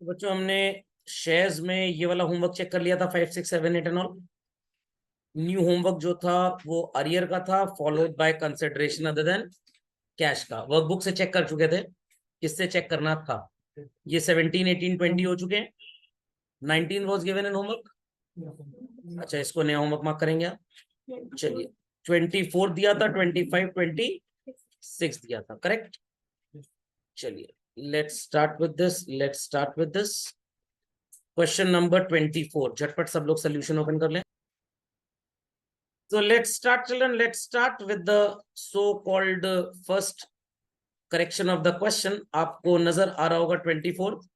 तो बच्चों हमने शेयर्स में ये वाला होमवर्क चेक कर लिया था 5, 6, 7, 8 एंड ऑल। न्यू होमवर्क जो था वो अरियर का था, followed by consideration other than cash का। वर्कबुक से चेक कर चुके थे, किससे चेक करना था। ये 17, 18, 20 हो चुके हैं। 19 वॉज गिवन इन होमवर्क। अच्छा, इसको नया होमवर्क मार्क करेंगे आप। चलिए, 24 दिया था, 25, 26 दिया था, करेक्ट। चलिए, let's start with this question number 24। झटपट सब लोग सोल्यूशन ओपन कर लें। So let's start, children. Let's start with the so-called first correction of the question. आपको नजर आ रहा होगा 24।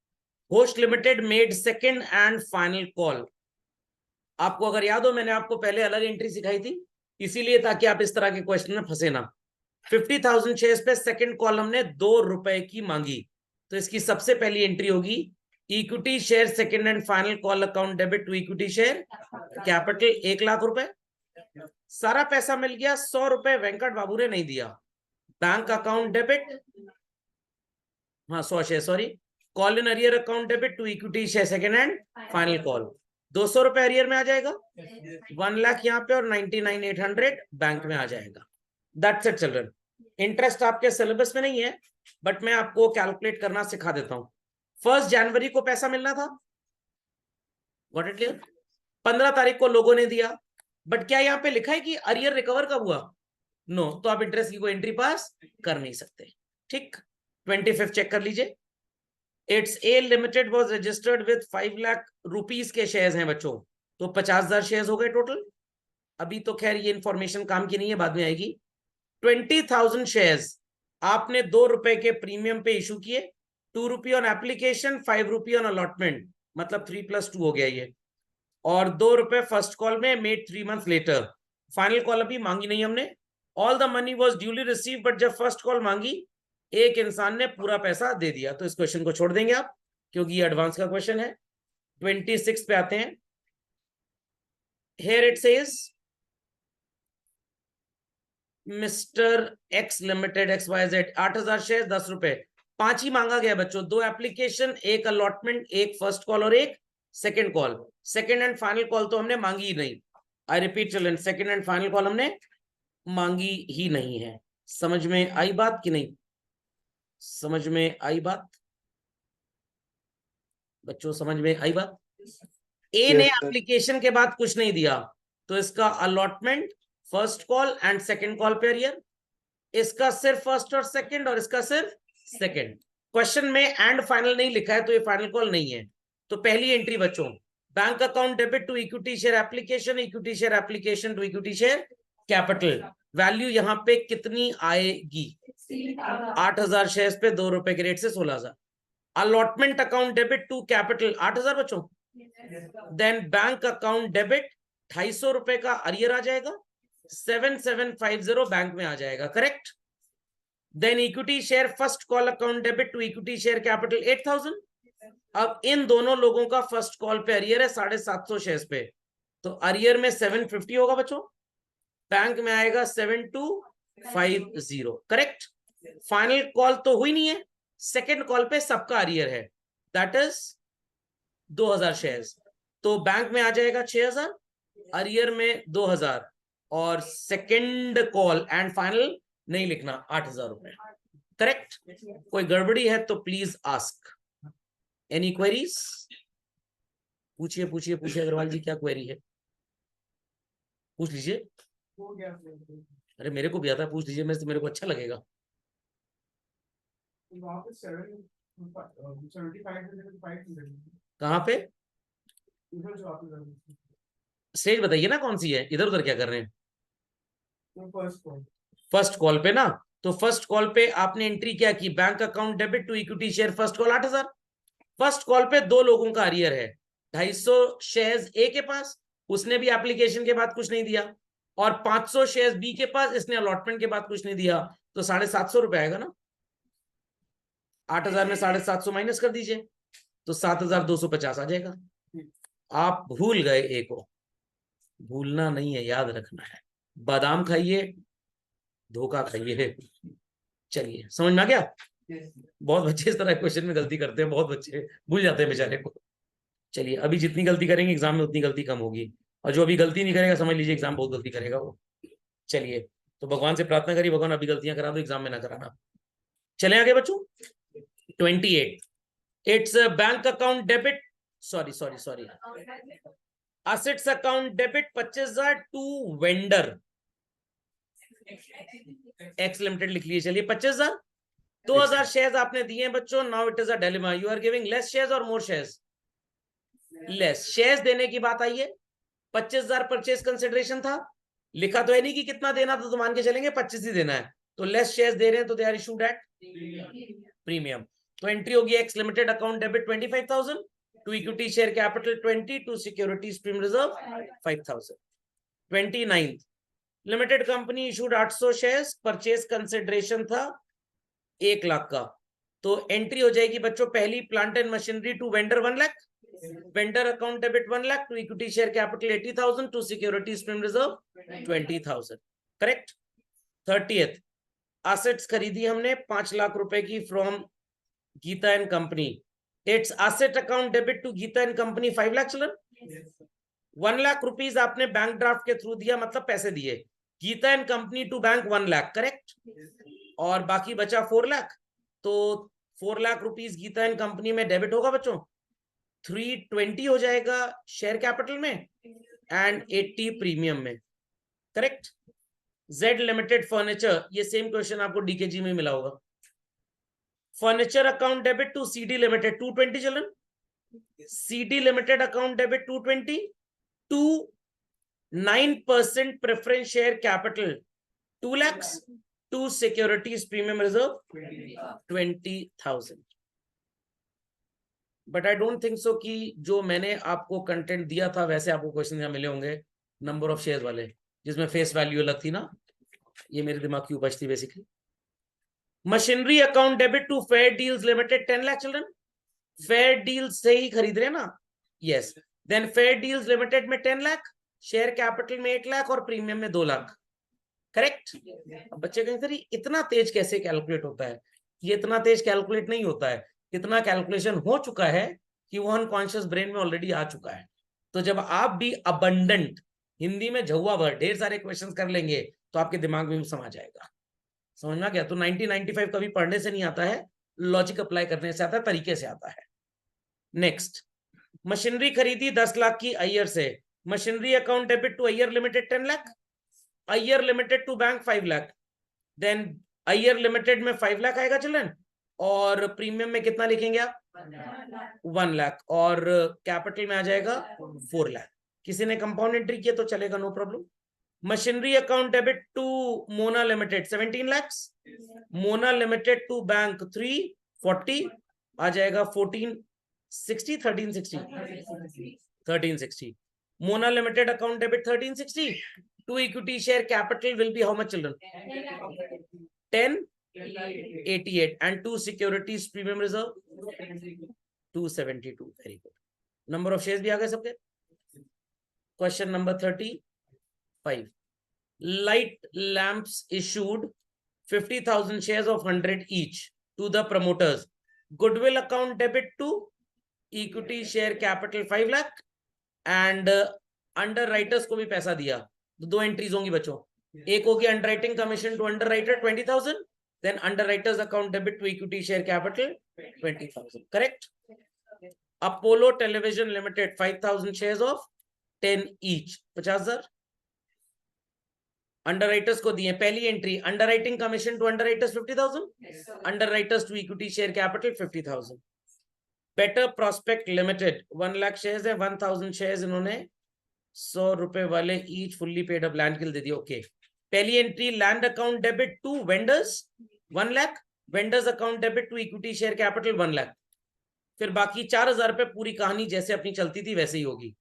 Host limited made second and final call. आपको अगर याद हो, मैंने आपको पहले अलग एंट्री सिखाई थी, इसीलिए ताकि आप इस तरह के क्वेश्चन में फंसे ना। 50,000 शेयर्स पे सेकेंड कॉल हमने ₹2 की मांगी, तो इसकी सबसे पहली एंट्री होगी equity share second and final call account debit to equity share capital 1,00,000 रुपए। सारा पैसा मिल गया, ₹100 वेंकट बाबू ने नहीं दिया। बैंक अकाउंट डेबिट, हाँ 100 share, sorry, call in arrear account debit to equity share second and final call. ₹200 arrear में आ जाएगा, 1 लाख यहाँ पे और 99,800 बैंक में आ जाएगा। That's it children. इंटरेस्ट आपके सिलेबस में नहीं है, बट मैं आपको कैलकुलेट करना सिखा देता हूं। 1 जनवरी को पैसा मिलना था, गॉट इट क्लियर। 15 तारीख को लोगों ने दिया, बट क्या यहाँ पे लिखा है कि अरियर रिकवर कब हुआ? नो, तो आप इंटरेस्ट की कोई एंट्री पास कर नहीं सकते। ठीक, 25 चेक कर लीजिए। It's a limited was registered with 5 lakh rupees के शेयर्स हैं बच्चों, तो 50,000 शेयर्स हो गए टोटल। अभी तो खैर ये इंफॉर्मेशन काम की नहीं है, बाद में आएगी। 20,000 शेयर्स आपने ₹2 के प्रीमियम पे इशू किए, ₹2 ऑन एप्लीकेशन, ₹5 ऑन अलॉटमेंट, मतलब 3+2 हो गया ये। और ₹2 फर्स्ट कॉल में made 3 month later. Final call अभी मांगी नहीं हमने। All the money was duly receive, but जब फर्स्ट कॉल मांगी एक इंसान ने पूरा पैसा दे दिया, तो इस क्वेश्चन को छोड़ देंगे आप, क्योंकि ये एडवांस का क्वेश्चन है। 26 पे आते हैं। Here it says mister x limited XYZ 8,000 share, ₹10। 5 ही मांगा गया बच्चों, 2 एप्लीकेशन, 1 अलॉटमेंट, 1 फर्स्ट कॉल और 1 second call. Second and final call तो हमने मांगी ही नहीं। I repeat children, second and final call हमने मांगी ही नहीं है। समझ में आई बात कि नहीं? समझ में आई बात बच्चों? समझ में आई बात? ए ने एप्लीकेशन के बाद कुछ नहीं दिया, तो इसका allotment, first call and second call पे अरियर। इसका सिर्फ फर्स्ट और सेकेंड, और इसका सिर्फ सेकेंड। क्वेश्चन में एंड फाइनल नहीं लिखा है, तो ये फाइनल कॉल नहीं है। तो पहली एंट्री बच्चों, bank account debit to equity share application, equity share application to equity share capital. Value यहाँ पे कितनी आएगी? 8,000 शेयर्स पे ₹2 के रेट से 16,000। Allotment account debit to capital 8,000 बच्चों। देन बैंक अकाउंट डेबिट ₹250 का अरियर आ जाएगा, 7750 बैंक में आ जाएगा, correct. Then equity share first call account debit to equity share capital 8,000। अब इन दोनों लोगों का फर्स्ट कॉल पे अरियर है 750 शेयर्स पे, तो अरियर में 750 होगा बच्चों, बैंक में आएगा 7250, करेक्ट। फाइनल कॉल तो हुई नहीं है, सेकेंड कॉल पे सबका अरियर है, दैट इज 2,000 शेयर्स, तो बैंक में आ जाएगा 6,000, अरियर में 2,000, और सेकेंड कॉल एंड फाइनल नहीं लिखना, ₹8,000, करेक्ट। कोई गड़बड़ी है तो प्लीज आस्क। Any queries? पूछिए पूछिए पूछिए, अग्रवाल जी क्या क्वेरी है? पूछ लीजिए। अरे मेरे को भी आता है, पूछ लीजिए, मेरे को अच्छा लगेगा। कहाँ पे? स्टेज बताइए ना कौन सी है, इधर उधर क्या कर रहे हैं? फर्स्ट कॉल पे ना, तो फर्स्ट कॉल पे आपने एंट्री क्या की? Bank account debit to equity share first call 8,000। First call पे 2 लोगों का अरियर है, 250 शेयर्स ए के पास, उसने भी एप्लीकेशन के बाद कुछ नहीं दिया, और 500 शेयर्स बी के पास, इसने अलॉटमेंट के बाद कुछ नहीं दिया, तो ₹750 आएगा ना। 8,000 में 750 माइनस कर दीजिए, तो 7,250 आ जाएगा। आप भूल गए ए को, भूलना नहीं है, याद रखना है। बादाम खाइए, धोखा खाइए। चलिए, समझ में आ गया? बहुत बच्चे इस तरह क्वेश्चन में गलती करते हैं, बहुत बच्चे भूल जाते हैं बेचारे को। चलिए, अभी जितनी गलती करेंगे एग्जाम में उतनी गलती कम होगी, और जो अभी गलती नहीं करेगा समझ लीजिए एग्जाम बहुत गलती करेगा वो। चलिए, तो भगवान से प्रार्थना करिए, भगवान अभी गलतियां करा दो, एग्जाम में ना कराना। चले आगे बच्चों। 28, it's bank account debit, sorry sorry sorry, assets account debit 25,000 to vendor X limited लिख लीजिए। चलिए 25,000, 2,000 शेयर्स आपने दिए हैं बच्चों। Now it is a dilemma, you are giving less shares और मोर शेयर्स। लेस शेयर्स देने की बात आई है, 25,000 परचेज कंसिडरेशन था, लिखा तो है नहीं कि कितना देना, तो मान के चलेंगे 25 ही देना है, तो लेस शेयर्स दे रहे हैं तो they are issued at premium. तो एंट्री होगी X limited account debit 25,000 to equity share capital 20 to securities premium reserve 5,000। 29, limited company issued 800 shares, purchase consideration था 1 लाख का, तो एंट्री हो जाएगी बच्चों पहली plant and machinery to vendor 1 lakh, vendor account debit 1 lakh to equity share capital 80,000 to securities premium reserve 20,000। Correct. 30th, assets खरीदी हमने 5 लाख रुपए की from Geeta and company, it's asset account debit to Geeta and company 5 lakh. चलन 1 लाख रुपीज आपने बैंक ड्राफ्ट के through दिया, मतलब पैसे दिए, Geeta and company to bank 1 lakh. Correct. और बाकी बचा 4 लाख, तो 4 lakh rupees Geeta and company में डेबिट होगा बच्चों, 320 हो जाएगा शेयर कैपिटल में एंड 80 प्रीमियम में। करेक्ट। जेड लिमिटेड फर्नीचर, ये सेम क्वेश्चन आपको डीकेजी में मिला होगा। Furniture account debit to CD limited 220। चलन CD limited account debit 220 to 9% preference share capital 2 lakhs to securities premium reserve 20,000। But I don't think so कि जो मैंने आपको कंटेंट दिया था वैसे आपको क्वेश्चन यहाँ मिले होंगे नंबर ऑफ शेयर वाले, जिसमें फेस वैल्यू अलग थी ना, ये मेरे दिमाग की उपज थी basically. Machinery account debit to fair deals limited 10 lakh. Children fair deals से ही खरीद रहे ना, yes, then fair deals limited में 10 लाख, शेयर कैपिटल में 1 लाख और प्रीमियम में 2 लाख। करेक्ट। अब बच्चे कहेंगे सर इतना तेज कैसे कैलकुलेट होता है, ये इतना तेज कैलकुलेट नहीं होता है, इतना कैलकुलेशन हो चुका है कि वो अनकॉन्शियस ब्रेन में ऑलरेडी आ चुका है। तो जब आप भी अबंडेंट हिंदी में झुआ भर ढेर सारे क्वेश्चंस कर लेंगे तो आपके दिमाग में भी समा जाएगा। समझ में आ गया। तो 1995 कभी पढ़ने से नहीं आता है, लॉजिक अप्लाई करने से आता है, तरीके से आता है। नेक्स्ट, मशीनरी खरीदी 10 लाख की अय्यर से, machinery account debit to Iyer limited 10 lakh, Iyer limited to bank 5 lakh, then Iyer limited में 5 लाख आएगा चिल्ड्रन, और प्रीमियम में कितना लिखेंगे आप 1 लाख, और कैपिटल में आ जाएगा 4 लाख। किसी ने कंपाउंड एंट्री किया तो चलेगा, no problem. Machinery account debit to Mona limited 17 lakhs, Mona limited to bank 340 आ जाएगा 1460 1360 Mona limited account debit 1360 to equity share capital will be how much children 1088 and to securities premium reserve 272। Very good, number of shares भी आ गए सबके। Question number 35, light lamps issued 50,000 shares of 100 each to the promoters, goodwill account debit to equity share capital 5 lakh and underwriters को भी पैसा दिया, तो 2 entries होंगी बच्चों, एक होगी underwriting commission to underwriter 20,000, then underwriters account debit to equity share capital 20,000। Correct. Apollo television limited 5,000 shares of 10 each 50,000 underwriters को दिए। पहली entry underwriting commission to underwriters 50,000, underwriters to equity share capital 50,000। Better prospect limited 1 lakh shares है, 1,000 shares इन्होंने 100 रुपए वाले each fully paid up land के लिए दे दिए। ओके, पहली entry land account debit to vendors 1 lakh, vendors account debit to equity share capital 1 lakh. फिर बाकी 4,000 रुपए, पूरी कहानी जैसे अपनी चलती थी वैसे ही होगी।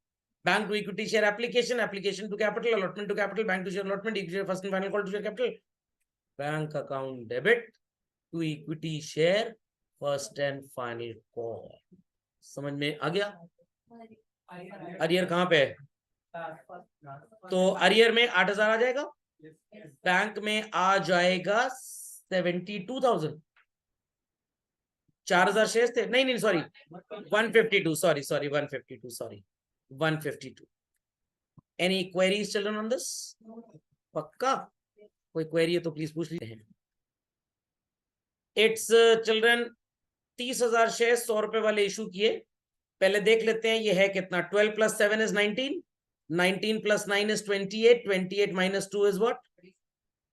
Bank to equity share application, application to capital, allotment to capital, bank to share allotment, equity first and final call to share capital, bank account debit to equity share first and final call. समझ में आ गया। Arrear कहां पे है, तो arrear में 8,000 आ जाएगा, bank में आ जाएगा 72,000, 4,000 शेयर्स थे, नहीं नहीं sorry 152, sorry 152, sorry 152. Any queries children on this? पक्का कोई क्वेरी है तो प्लीज पूछ लीजिए. इट्स चिल्ड्रन 30,000 शेयर 100 रुपए वाले इशू किए. पहले देख लेते हैं ये है कितना. 12 + 7 is 19, 19 + 9 is 28, 28 - 2 is what?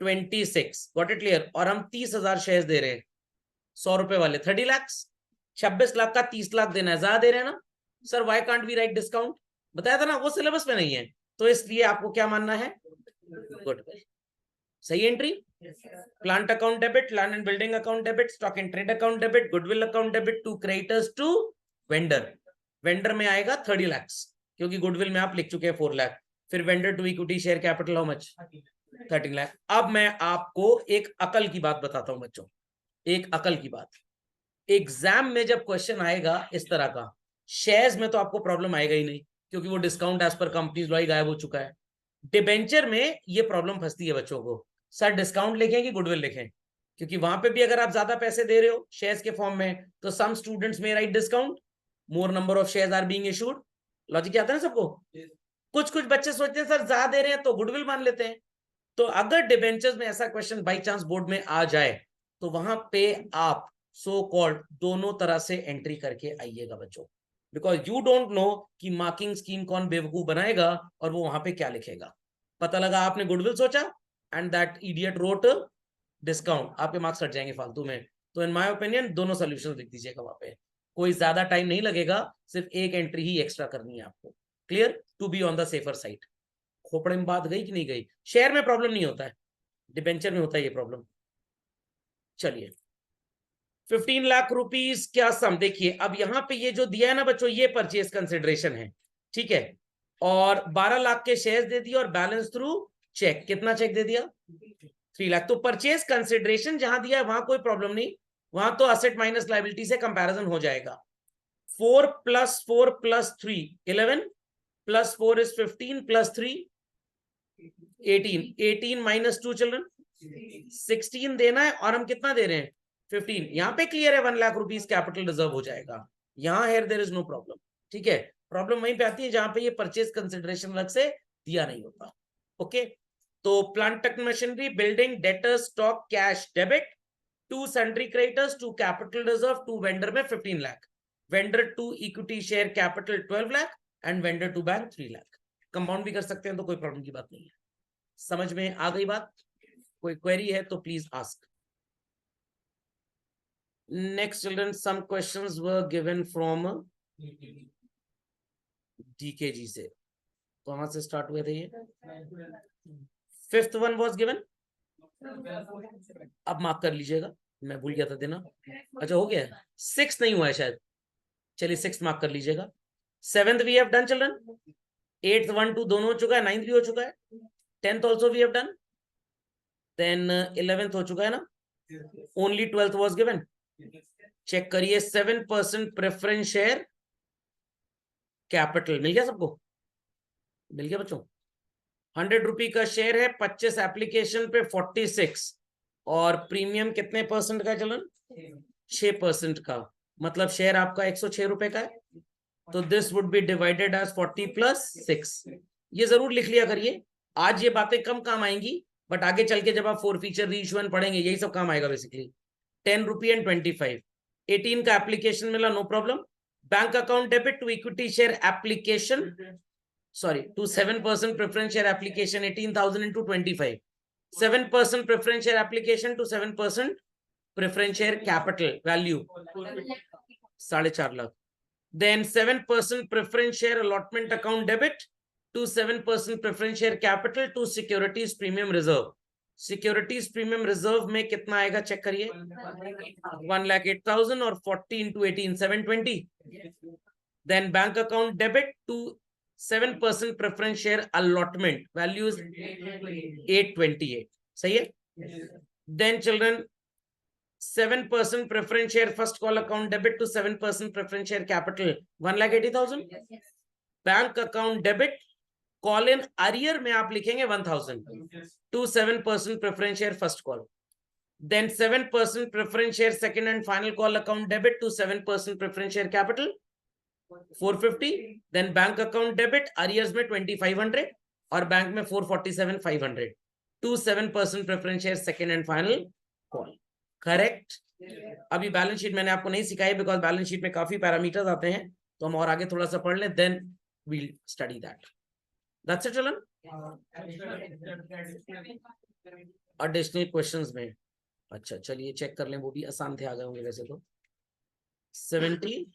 26. Got it clear? और हम 30,000 शेयर दे रहे हैं 100 रुपए वाले, 30 लाख. 26 लाख का 30 लाख देना है, ज्यादा दे रहे हैं ना sir. Why can't we write discount? बताया था ना वो सिलेबस में नहीं है, तो इसलिए आपको क्या मानना है? गुड. सही entry. Plant account debit, land and building account debit, stock and trade account debit, goodwill account debit to creditors to vendor. Vendor में आएगा 30 लाख क्योंकि गुडविल में आप लिख चुके हैं 4 लाख. फिर vendor to equity share capital how much? 13 lakh. अब मैं आपको एक अकल की बात बताता हूं बच्चों, एक अकल की बात. एग्जाम में जब क्वेश्चन आएगा इस तरह का, शेयर्स में तो आपको प्रॉब्लम आएगा ही नहीं क्योंकि वो discount as per companies law गायब हो चुका है. डिबेंचर में ये प्रॉब्लम फंसती है बच्चों को, सर डिस्काउंट लिखें कि गुडविल लिखें? क्योंकि वहां पे भी अगर आप ज्यादा पैसे दे रहे हो शेयर्स के फॉर्म में तो सम स्टूडेंट्स में write discount, more number of shares are being issued. Logic आता है ना सबको? कुछ कुछ बच्चे सोचते हैं सर ज्यादा दे रहे हैं तो गुडविल मान लेते हैं. तो अगर डिबेंचर्स में ऐसा क्वेश्चन बाई चांस बोर्ड में आ जाए तो वहां पे आप सो कॉल्ड दोनों तरह से एंट्री करके आइएगा बच्चों, बिकॉज यू डोंट नो कि मार्किंग स्कीम कौन बेवकूफ बनाएगा और वो वहां पे क्या लिखेगा. पता लगा आपने गुडविल सोचा and that idiot wrote discount, आपके मार्क्स कट जाएंगे फालतू में. तो इन माय ओपिनियन दोनों सॉल्यूशंस लिख दीजिएगा वहां पे, कोई ज्यादा टाइम नहीं लगेगा, सिर्फ एक एंट्री ही एक्स्ट्रा करनी है आपको. Clear? To be on the safer side. खोपड़े में बात गई कि नहीं गई? शेयर में प्रॉब्लम नहीं होता है, डिबेंचर में होता है ये प्रॉब्लम. चलिए 15 लाख रुपीस क्या सम. देखिए अब यहां पे ये जो दिया है ना बच्चों, ये परचेज कंसिडरेशन है, ठीक है. और 12 लाख के शेयर्स दे दिया और बैलेंस थ्रू चेक. कितना चेक दे दिया? 3 लाख. तो परचेज कंसिडरेशन जहां दिया है वहां कोई प्रॉब्लम नहीं, वहां तो असेट माइनस लायबिलिटी से कंपैरिजन हो जाएगा. 4 + 4 + 3 11 + 4 is 15 + 3 18. 18 - 2 चिल्ड्रन 16 देना है और हम कितना दे रहे हैं? 15. यहाँ पे क्लियर है 1 लाख रुपीस कैपिटल रिजर्व हो जाएगा. यहाँ है देयर इज नो प्रॉब्लम. ठीक है, प्रॉब्लम वहीं पे आती है जहां पे ये परचेज कंसिडरेशन अलग से दिया नहीं होता. ओके, तो plant machinery, building, debtor, stock, cash debit to sundry creditors, to capital reserve, to vendor में 15 lakh, vendor to equity share capital 12 lakh and vendor to bank 3 lakh. Compound भी कर सकते हैं तो कोई प्रॉब्लम की बात नहीं है. समझ में आ गई बात? कोई क्वेरी है तो please ask. Next children, some questions were given from DKG से. तो वहां से स्टार्ट हुए थे ये. 5th one was given. अब मार्क कर लीजिएगा, मैं भूल गया था देना. अच्छा हो गया. 6th नहीं हुआ है शायद. चलिए 6th मार्क कर लीजिएगा. 7th we have done children. 8th 1 2 दोनों हो चुका है. 9th भी हो चुका है. 10th also we have done. Then 11th हो चुका है ना. Only 12th was given. Check करिए. 7% प्रेफरेंस शेयर कैपिटल मिल गया सबको? मिल गया बच्चों? 100 रुपए का शेयर है, 25 एप्लीकेशन पे 46 और प्रीमियम कितने परसेंट का है चलन? 6% का. मतलब शेयर आपका 106 रुपए का है. तो this would be divided as 40 + 6. ये जरूर लिख लिया करिए. आज ये बातें कम काम आएंगी बट आगे चल के जब आप 4 फीचर रीइश्यूएंस पढ़ेंगे यही सब काम आएगा बेसिकली. 10 रुपए एंड 25. 18 का एप्लीकेशन मिला, no problem. Bank account debit to equity share application, sorry to 7% preference share application 18,000 into 25. 7% preference share application to 7% preference share capital value 4.5 lakh. Then 7% preference share allotment account debit to 7% preference share capital to securities premium reserve. Securities premium reserve में कितना आएगा check करिए. 1,08,000 और 40 into 18 720. Then bank account debit to 7% preference share allotment value 828. सही है. Then children 7% preference share first call account debit to 7% preference share capital 1,80,000. Bank account debit call in arrear में आप लिखेंगे 1,000 to 7% preference share first call. Then 7% preference share second and final call account debit to 7% preference share capital 450. Then bank account debit arrears में 2500 और bank में 447 500 to 7% preference share second and final call. Correct? अभी balance sheet मैंने आपको नहीं सिखाई because balance sheet में काफी पैरामीटर्स आते हैं, तो हम और आगे थोड़ा सा पढ़ लें, then we'll study that. That's it children. Additional questions में अच्छा चलिए चेक कर लें, वो भी आसान थे, आ गए होंगे वैसे तो. 70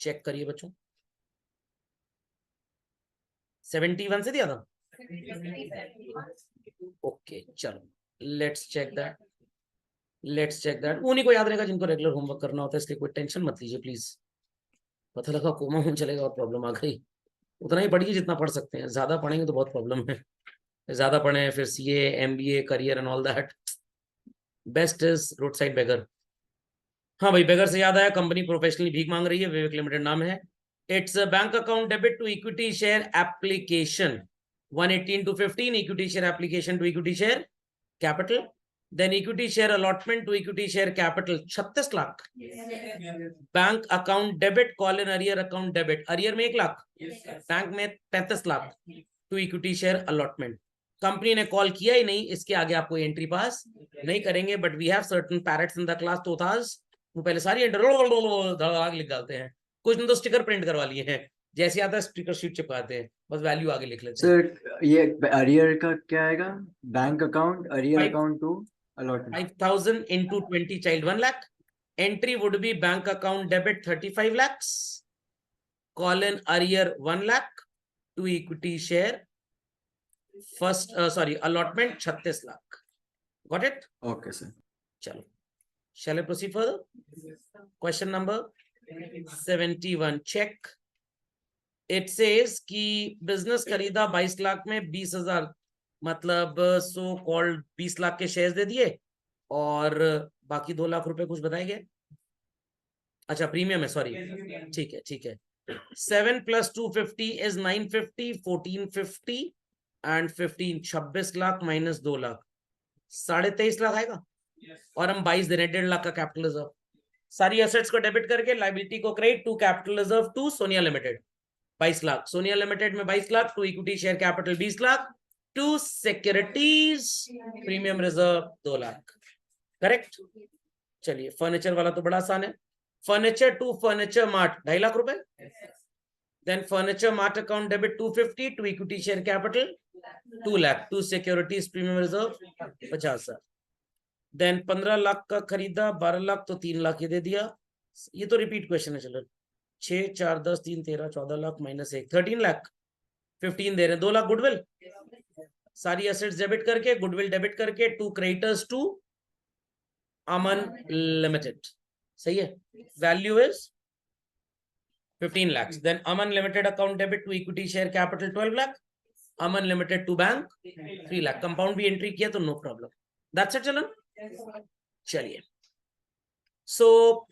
चेक करिए बच्चों. 71 से दिया था. ओके चलो लेट्स चेक दैट. उन्हीं को याद रहेगा जिनको रेगुलर होमवर्क करना होता है, इसलिए कोई टेंशन मत लीजिए प्लीज. पता लगा कोमा में चलेगा और प्रॉब्लम आ गई. उतना ही पढ़िए जितना पढ़ सकते हैं, ज्यादा पढ़ेंगे तो बहुत प्रॉब्लम है. ज्यादा पढ़े फिर CA MBA career and all that. Best is road side beggar. हाँ भाई, बेगर से याद आया, कंपनी प्रोफेशनली भीख मांग रही है, विवेक लिमिटेड नाम है. It's bank account debit to equity share application 118 to 15 equity share application to equity share capital. Then equity share allotment to equity share capital 36 lakh. Bank account debit call in arrear account debit, arrear में 1 lakh, bank में 35 lakh to equity share allotment. Company ने call किया ही नहीं, इसके आगे आप कोई एंट्री पास नहीं करेंगे. But we have certain parrots in the class, तोताज, वो पहले सारी एंट्री आगे लिख डालते हैं. कुछ ने तो स्टिकर प्रिंट करवा लिए हैं, जैसे आता है स्टिकर शीट चिपकाते हैं, बस वैल्यू आगे लिख लेते हैं. सर ये अरियर का क्या आएगा? Bank account arrear account to allotment 5000 into 20 child 1 lakh. Entry would be bank account debit 35 lakhs. Call in arrear 1 lakh to equity share. First, allotment 36 lakh. Got it? Okay sir. चलो, shall I proceed further? Question number 71. Check. It says कि business खरीदा 22 लाख में 20,000, मतलब so called 20 lakh के shares दे दिए और बाकी 2 लाख रुपए कुछ बताए गए. अच्छा प्रीमियम है, सॉरी, ठीक है. 7 + 250 is 950, 1450 and 15 26 lakh minus 2 lakh 23.5 lakh आएगा. और हम 22 दे रहे हैं, 1.5 लाख का कैपिटल रिजर्व. सारी एसेट्स को डेबिट करके लायबिलिटी को credit to capital reserve to Sonia limited 22 lakh. Sonia limited में 22 lakh to equity share capital 20 lakh to securities premium reserve 2 lakh. Correct. चलिए फर्नीचर वाला तो बड़ा आसान है. Furniture to furniture mart 2.5 lakh रुपए. Then furniture mart account debit 250 to equity share capital 2 lakh to securities premium reserve 50,000. Then 15 lakh का खरीदा, 12 लाख तो 3 लाख ये दे दिया. ये तो रिपीट क्वेश्चन है. चलो 6 4 10 3 13 14 लाख माइनस 1 13 लाख. 15 दे रहे हैं, 2 लाख गुडविल. सारी एसेट्स डेबिट करके, गुडविल डेबिट करके to creditors to Aman limited. सही है. Value is 15 lakhs. Then Aman Limited account debit to equity share capital 12 lakh. Aman Limited to bank 3 lakh. Compound भी एंट्री किया तो नो प्रॉब्लम. That's it चलन. चलिए. So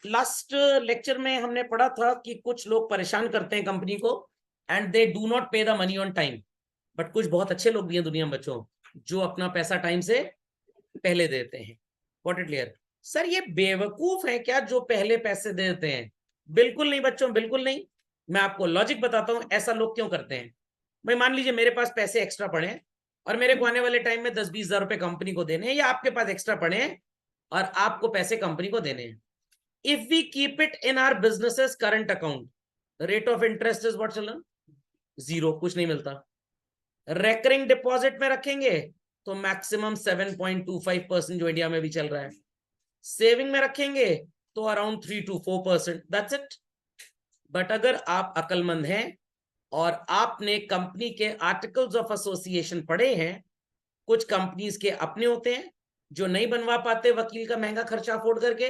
last lecture में हमने पढ़ा था कि कुछ लोग परेशान करते हैं कंपनी को एंड दे डू नॉट पे the money on time. But कुछ बहुत अच्छे लोग भी हैं दुनिया में बच्चों, जो अपना पैसा टाइम से पहले देते हैं. What it clear. सर ये बेवकूफ है क्या जो पहले पैसे देते हैं? बिल्कुल नहीं बच्चों, बिल्कुल नहीं. मैं आपको लॉजिक बताता हूं ऐसा लोग क्यों करते हैं. भाई मान लीजिए मेरे पास पैसे एक्स्ट्रा पड़े हैं और मेरे को आने वाले टाइम में 10-20 हजार रुपए कंपनी को देने हैं, या आपके पास एक्स्ट्रा पड़े हैं और आपको पैसे कंपनी को देने हैं. If we keep it in our businesses current account, rate of interest is what children? 0, कुछ नहीं मिलता. रेकरिंग डिपॉजिट में रखेंगे तो मैक्सिमम 7.25% जो इंडिया में भी चल रहा है. सेविंग में रखेंगे तो around 3 to 4%. That's it. But अगर आप अक्लमंद हैं और आपने कंपनी के आर्टिकल्स ऑफ एसोसिएशन पढ़े हैं, कुछ कंपनीज के अपने होते हैं जो नहीं बनवा पाते वकील का महंगा खर्चा अफोर्ड करके,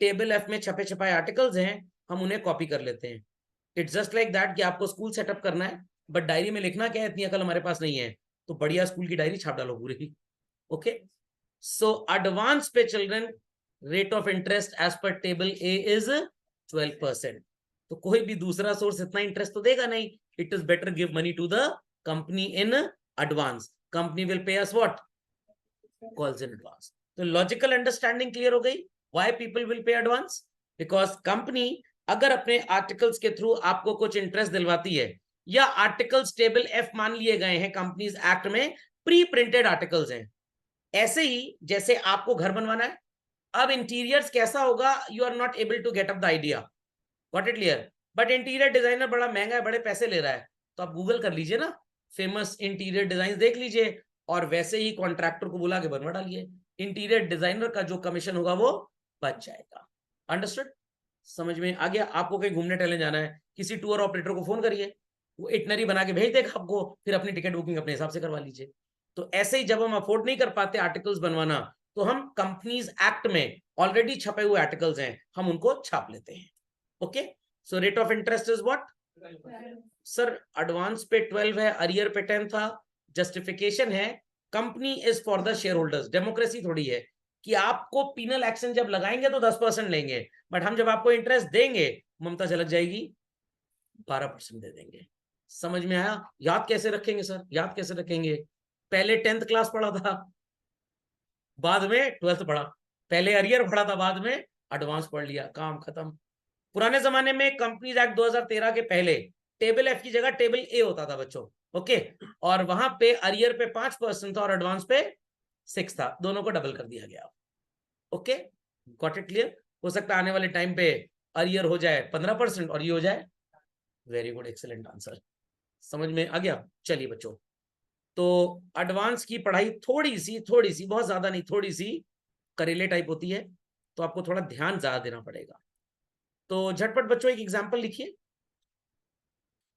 टेबल एफ में छपे छपाए आर्टिकल्स हैं, हम उन्हें कॉपी कर लेते हैं. इट्स जस्ट लाइक दैट कि आपको स्कूल सेटअप करना है बट डायरी में लिखना क्या है, इतनी अकल हमारे पास नहीं है, तो बढ़िया स्कूल की डायरी छाप डालो पूरी. ओके. सो एडवांस पे children rate of interest as per table A is 12%. तो कोई भी दूसरा सोर्स इतना इंटरेस्ट तो देगा नहीं. It is better give money to the company in advance. Company will pay us what? calls in advance. तो लॉजिकल अंडरस्टैंडिंग क्लियर हो गई why people will pay advance, because company अगर अपने आर्टिकल्स के थ्रू आपको कुछ इंटरेस्ट दिलवाती है, या आर्टिकल्स टेबल एफ मान लिए गए हैं कंपनीज एक्ट में, प्री प्रिंटेड आर्टिकल्स हैं, ऐसे ही जैसे आपको घर बनवाना है, अब इंटीरियर्स कैसा होगा you are not able to get up the idea, got it clear, but interior designer बड़ा महंगा है, बड़े पैसे ले रहा है, तो आप गूगल कर लीजिए ना, फेमस इंटीरियर डिजाइन देख लीजिए, और वैसे ही कॉन्ट्रैक्टर को बुला के बनवा डालिए, इंटीरियर डिजाइनर का जो कमीशन होगा वो बच जाएगा। अंडरस्टूड? समझ में आ गया? आपको कहीं घूमने टहलने जाना है, किसी टूर ऑपरेटर को फोन करिए, वो इटनरी बना के भेज देगा आपको, फिर अपनी टिकट बुकिंग अपने हिसाब से करवा लीजिए। तो ऐसे ही जब हम अफोर्ड नहीं कर पाते आर्टिकल्स बनवाना, तो हम कंपनीज एक्ट में ऑलरेडी छपे हुए आर्टिकल्स हैं, हम उनको छाप लेते हैं। Okay, so rate of interest is what sir? Advance पे 12 है, अरियर पे 10 था। जस्टिफिकेशन है company is for the share holders. Democracy थोड़ी है कि आपको पीनल एक्शन जब लगाएंगे तो 10% लेंगे, बट हम जब आपको इंटरेस्ट देंगे, ममता झलक जाएगी, 12% दे देंगे। समझ में आया? याद कैसे रखेंगे सर? याद कैसे रखेंगे? पहले 10th क्लास पढ़ा था, बाद में 12th पढ़ा, पहले अरियर पढ़ा था, बाद में एडवांस पढ़ लिया, काम खत्म। पुराने जमाने में कंपनीज एक्ट 2013 के पहले टेबल एफ की जगह टेबल ए होता था बच्चों, ओके, और वहां पे अरियर पे 5% था और एडवांस पे 6 था, दोनों को डबल कर दिया गया। Okay, got it clear? हो सकता है आने वाले टाइम पे अरियर हो जाए 15% और ये हो जाए, वेरी गुड, एक्सेलेंट आंसर। समझ में आ गया? चलिए बच्चों, तो एडवांस की पढ़ाई थोड़ी सी बहुत ज्यादा नहीं, थोड़ी सी करेले टाइप होती है, तो आपको थोड़ा ध्यान ज्यादा देना पड़ेगा। तो झटपट बच्चों एक एग्जाम्पल लिखिए,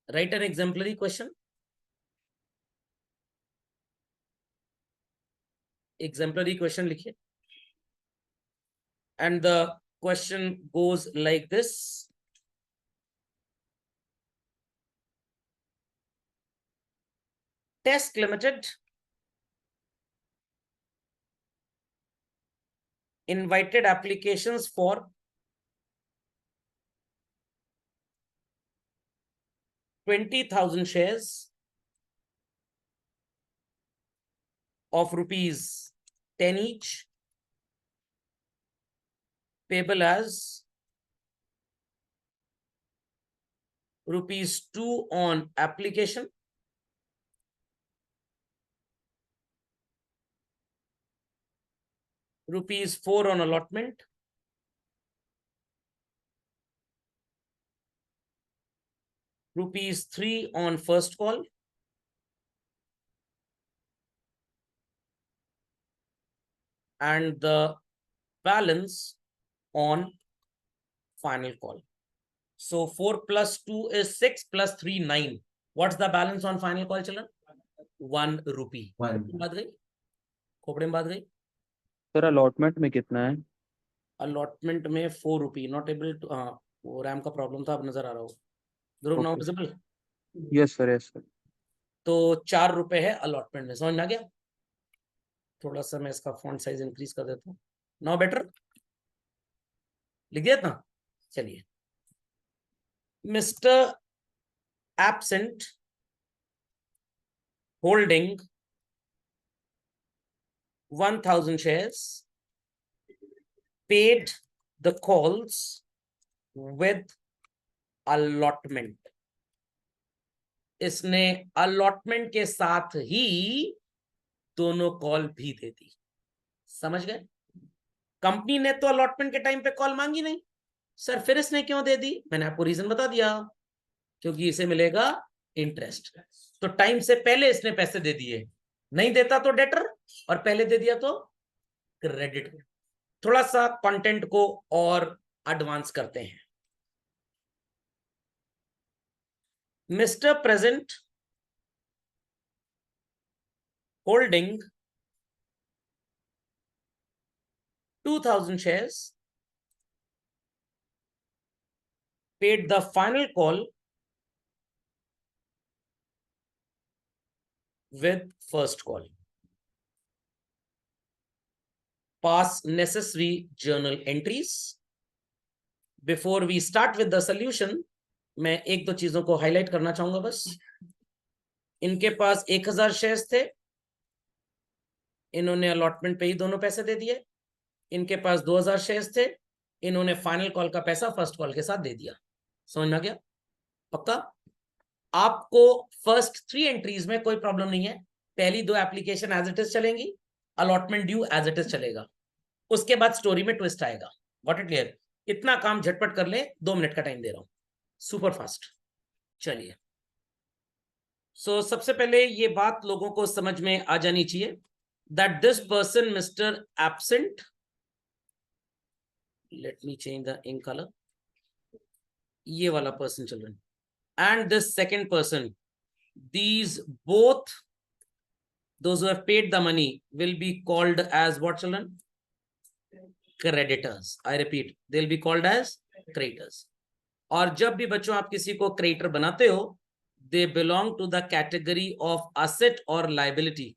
write an exemplary question. Exemplary question लिखिए, and the question goes like this. Test limited invited applications for 20,000 shares of rupees 10 each, payable as rupees 2 on application, rupees 4 on allotment, rupees 3 on first call, and the balance on final call. So 4 plus 2 is 6 plus 3 9. What's the balance on final call, children? 1 rupee. बात गई, खोपड़े में बात गई। Sir allotment में कितना है? Allotment में 4 रुपी, not able to, हाँ वो रैम का प्रॉब्लम था, अब नजर आ रहा हो। Dhruv, now visible? Yes sir, yes sir. तो 4 रुपए है अलॉटमेंट में, समझ में आ गया? थोड़ा सा मैं इसका फॉन्ट साइज इंक्रीज कर देता हूँ, नाउ बेटर? लिख दिया ना? चलिए, mister absent holding 1000 shares paid the calls with allotment. इसने अलॉटमेंट के साथ ही दोनों कॉल भी दे दी। समझ गए? कंपनी ने तो अलॉटमेंट के टाइम पे कॉल मांगी नहीं, सर फिर इसने क्यों दे दी? मैंने आपको रीजन बता दिया, क्योंकि इसे मिलेगा इंटरेस्ट। तो टाइम से पहले इसने पैसे दे दिए, नहीं देता तो डेटर, और पहले दे दिया तो क्रेडिट। थोड़ा सा कंटेंट को और एडवांस करते हैं। Mister present holding 2000 shares paid the final call with first call. Pass necessary journal entries. Before we start with the solution, मैं एक दो चीजों को हाईलाइट करना चाहूंगा बस। इनके पास 1000 शेयर्स थे, इन्होंने अलॉटमेंट पे ही दोनों पैसे दे दिए, इनके पास 2000 शेयर्स थे, इन्होंने फाइनल कॉल का पैसा फर्स्ट कॉल के साथ दे दिया। समझ में आ गया? पक्का? आपको फर्स्ट 3 एंट्रीज में कोई प्रॉब्लम नहीं है। पहली 2 एप्लीकेशन एज इट इज चलेंगी, allotment due as it is चलेगा, उसके बाद स्टोरी में ट्विस्ट आएगा। Got it clear? इतना काम झटपट कर ले, 2 मिनट का टाइम दे रहा हूं, सुपर फास्ट। चलिए, सो सबसे पहले ये बात लोगों को समझ में आ जानी चाहिए that this person, Mr. Absent, let me change the ink color, ये वाला person children, and this second person, these both, those who have paid the money will be called as what children? Creditors. I repeat, they'll be called as creditors. और जब भी बच्चों आप किसी को creditor बनाते हो, they belong to the category of asset or liability.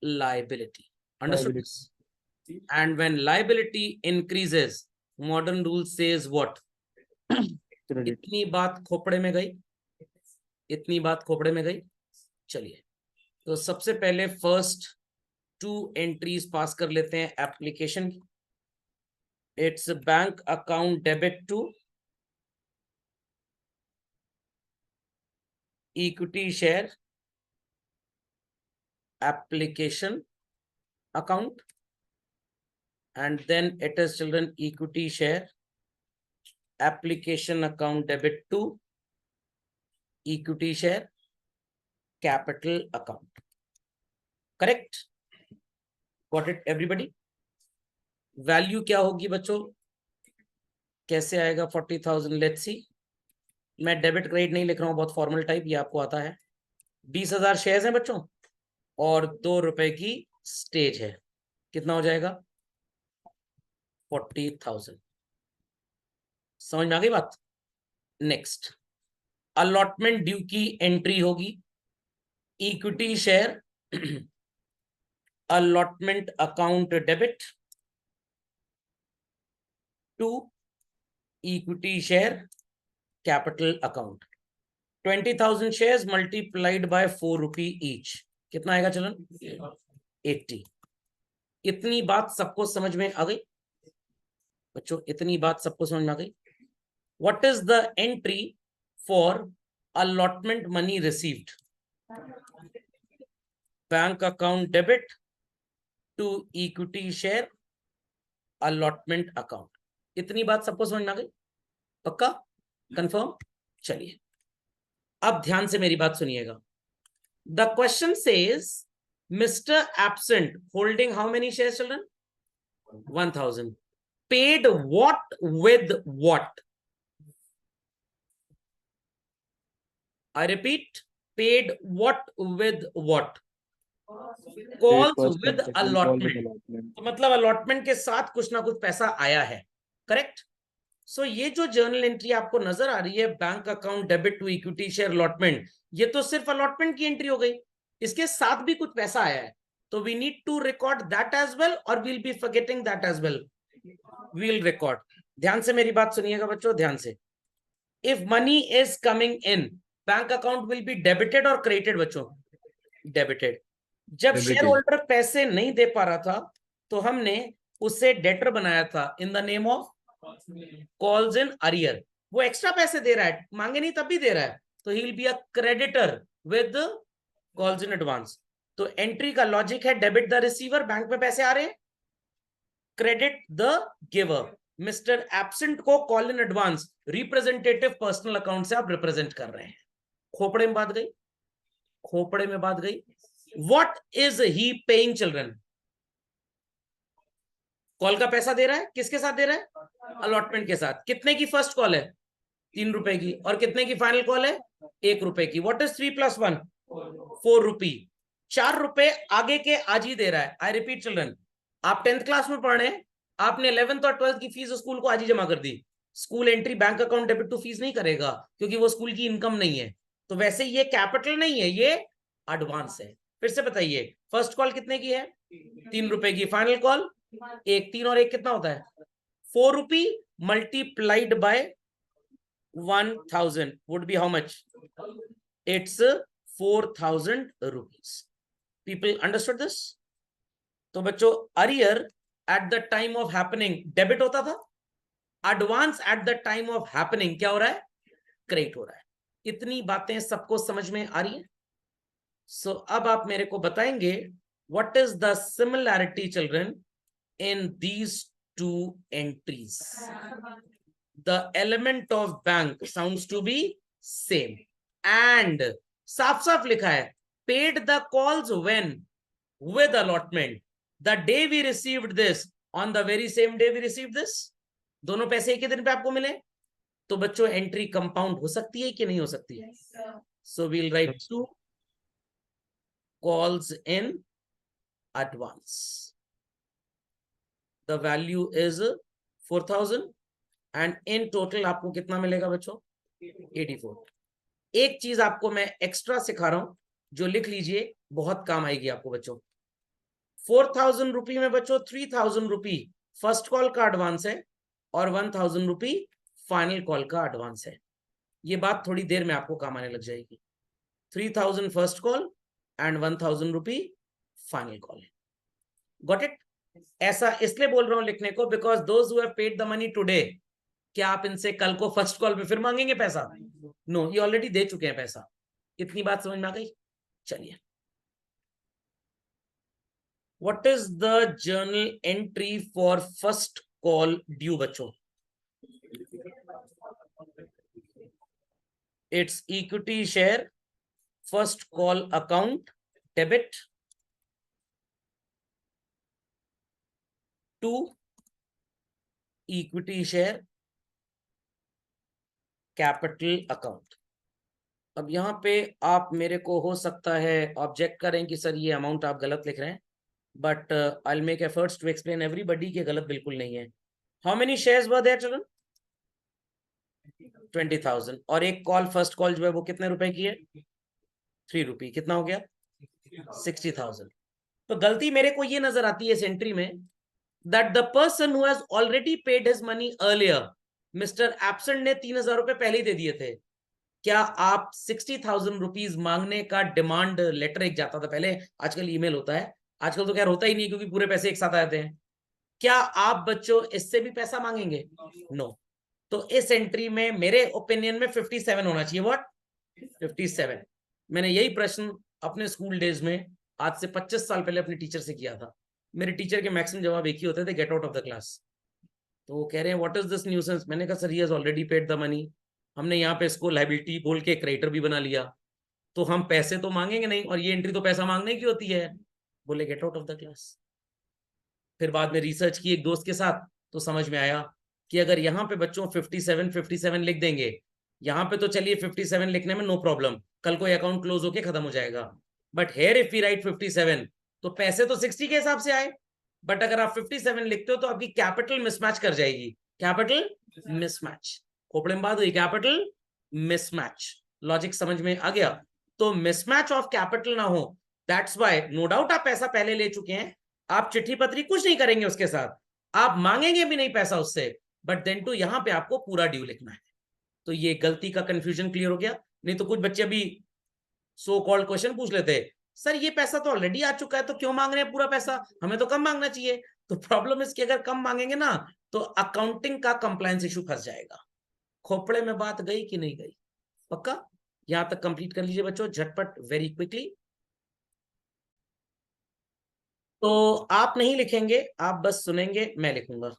Liability. Understood? Liability. And when liability increases, modern rule says what? Credit. इतनी बात खोपड़े में गई, इतनी बात खोपड़े में गई। चलिए, तो सबसे पहले फर्स्ट 2 एंट्रीज पास कर लेते हैं एप्लीकेशन की। It's bank account debit to equity share application account, and then it is children equity share application account debit to equity share capital account. Correct? Got it everybody? Value क्या होगी बच्चों? कैसे आएगा 40,000? Let's see. मैं debit credit नहीं लिख रहा हूं, बहुत फॉर्मल टाइप, ये आपको आता है। 20,000 शेयर्स हैं बच्चों और 2 रुपए की स्टेज है, कितना हो जाएगा? 40,000। समझ में आ गई बात? नेक्स्ट, अलॉटमेंट ड्यू की एंट्री होगी equity share allotment account debit to equity share capital account. 20,000 shares multiplied by 4 rupee each, कितना आएगा चलन? 80। इतनी बात सबको समझ में आ गई बच्चों? इतनी बात सबको समझ में आ गई? What is the entry for allotment money received? Bank account debit to equity share allotment account. इतनी बात सबको समझ में आ गई? पक्का? कंफर्म? चलिए, अब ध्यान से मेरी बात सुनिएगा। The question says, Mr. Absent holding how many shares, children? 1,000. Paid what with what? I repeat, paid what with what? Calls first with and second call with allotment. allotment. तो मतलब अलॉटमेंट के साथ कुछ ना कुछ पैसा आया है। करेक्ट? सो ये जो जर्नल एंट्री आपको नजर आ रही है, bank account debit to equity share allotment, ये तो सिर्फ अलॉटमेंट की एंट्री हो गई, इसके साथ भी कुछ पैसा आया है, तो we need to record that as well, और we'll be forgetting that as well. We'll record. ध्यान से मेरी बात सुनिएगा बच्चों, ध्यान से। If money is coming in, bank account will be debited और क्रेडिटेड बच्चों? डेबिटेड। जब शेयर होल्डर पैसे नहीं दे पा रहा था, तो हमने उसे डेटर बनाया था in the name of calls in arrear. वो एक्स्ट्रा पैसे दे रहा है, मांगे नहीं तब भी दे रहा है, तो he will be a creditor with calls in advance. तो एंट्री का लॉजिक है डेबिट द रिसीवर, बैंक में पैसे आ रहे हैं, credit the giver. Mister absent को call in advance representative personal account से आप रिप्रेजेंट कर रहे हैं। खोपड़े में बात गई? खोपड़े में बात गई? What is he paying children? Call का पैसा दे रहा है, किसके साथ दे रहा है? अलॉटमेंट के साथ। कितने की फर्स्ट कॉल है? 3 रुपए की। और कितने की फाइनल कॉल है? 1 रुपए की। What is 3 + 1? 4 रुपी। 4 रुपए आगे के आज ही दे रहा है। आई रिपीट चिल्ड्रन, आप 10th क्लास में पढ़ रहे हैं, आपने 11th और 12th की फीस स्कूल को आज ही जमा कर दी। School entry bank account debit to fees नहीं करेगा, क्योंकि वो स्कूल की इनकम नहीं है। तो वैसे ये कैपिटल नहीं है, ये एडवांस है। फिर से बताइए, फर्स्ट कॉल कितने की है? 3 रुपए की। Final call 1। 3 और 1 कितना होता है? 4 रुपी multiplied by 1,000 would be how much? It's 4,000 rupees. People understood this? तो बच्चों arrear at the time of happening debit होता था, advance at the time of happening क्या हो रहा है, क्रेडिट हो रहा है। इतनी बातें सबको समझ में आ रही है? सो अब आप मेरे को बताएंगे what is the similarity children in these two entries. The element of bank sounds to be same and साफ साफ लिखा है paid the calls when with allotment the day we received this on the very same day we received this, दोनों पैसे एक ही दिन पे आपको मिले, तो बच्चों एंट्री कंपाउंड हो सकती है कि नहीं हो सकती है? So we'll write to calls in advance, the value is 4000 and in total आपको कितना मिलेगा बच्चों, 84। एक चीज आपको मैं एक्स्ट्रा सिखा रहा हूं जो लिख लीजिए, बहुत काम आएगी आपको बच्चों। 4000 रुपी में बच्चों 3000 रुपी फर्स्ट कॉल का एडवांस है और 1000 रुपी फाइनल कॉल का एडवांस है। ये बात थोड़ी देर में आपको काम आने लग जाएगी। 3000 first call and 1000 rupee final call है। Got it? ऐसा इसलिए बोल रहा हूं लिखने को because those who have paid the money today, क्या आप इनसे कल को फर्स्ट कॉल पे फिर मांगेंगे पैसा? नो, ये ऑलरेडी दे चुके हैं पैसा। इतनी बात समझ में आ गई? चलिए, what is the journal entry for first call due बच्चों? It's equity share first call account debit to equity share capital account। अब यहां पे आप मेरे को हो सकता है ऑब्जेक्ट करें कि सर ये अमाउंट आप गलत लिख रहे हैं, but I'll make efforts to explain everybody कि गलत बिल्कुल नहीं है। How many shares were there children? 20,000। और एक कॉल फर्स्ट कॉल जो है वो कितने रुपए की है? 3 रुपये। कितना हो गया? 60,000। तो गलती मेरे को ये नजर आती है इस एंट्री में that the person who has already paid his money earlier, mister absent ने 3,000 रुपए पहले ही दे दिए थे। क्या आप 60,000 रुपीज मांगने का डिमांड लेटर एक जाता था पहले, आजकल ईमेल होता है, आजकल तो खैर होता ही नहीं क्योंकि पूरे पैसे एक साथ आते हैं। क्या आप बच्चों इससे भी पैसा मांगेंगे? नो। तो इस एंट्री में मेरे ओपिनियन में 57 होना चाहिए। व्हाट? 57। मैंने यही प्रश्न अपने स्कूल डेज में आज से 25 साल पहले अपने टीचर से किया था। मेरे टीचर के मैक्सिमम जवाब एक ही होते थे, get out of the class. तो वो कह रहे हैं व्हाट इज दिस न्यूसेंस। मैंने कहा sir he has already paid the money, हमने यहाँ पे इसको लायबिलिटी बोल के क्रेडिटर भी बना लिया, तो हम पैसे तो मांगेंगे नहीं, और ये एंट्री तो पैसा मांगने की होती है। बोले get out of the class. फिर बाद में रिसर्च की एक दोस्त के साथ, तो समझ में आया कि अगर यहाँ पे बच्चों 57 लिख देंगे, यहाँ पे तो चलिए 57 लिखने में नो प्रॉब्लम, कल को अकाउंट क्लोज होके खत्म हो जाएगा। But here if we write 57 तो पैसे तो 60 के हिसाब से आए, बट अगर आप 57 लिखते हो तो आपकी कैपिटल मिसमैच कर जाएगी। कैपिटल मिसमैच, खोपड़े में बात हुई, कैपिटल मिसमैच। लॉजिक समझ में आ गया? तो मिसमैच ऑफ कैपिटल ना हो, दैट्स व्हाई नो डाउट आप पैसा पहले ले चुके हैं, आप चिट्ठी पत्री कुछ नहीं करेंगे उसके साथ, आप मांगेंगे भी नहीं पैसा उससे, बट देन टू यहां पे आपको पूरा ड्यू लिखना है। तो ये गलती का कंफ्यूजन क्लियर हो गया। नहीं तो कुछ बच्चे अभी सो कॉल्ड क्वेश्चन पूछ लेते हैं, सर ये पैसा तो ऑलरेडी आ चुका है तो क्यों मांग रहे हैं पूरा पैसा, हमें तो कम मांगना चाहिए। तो प्रॉब्लम इसकी अगर कम मांगेंगे ना तो अकाउंटिंग का कंप्लायंस इशू फंस जाएगा। खोपड़े में बात गई कि नहीं गई? पक्का? यहां तक कंप्लीट कर लीजिए बच्चों झटपट, वेरी क्विकली। तो आप नहीं लिखेंगे, आप बस सुनेंगे, मैं लिखूंगा।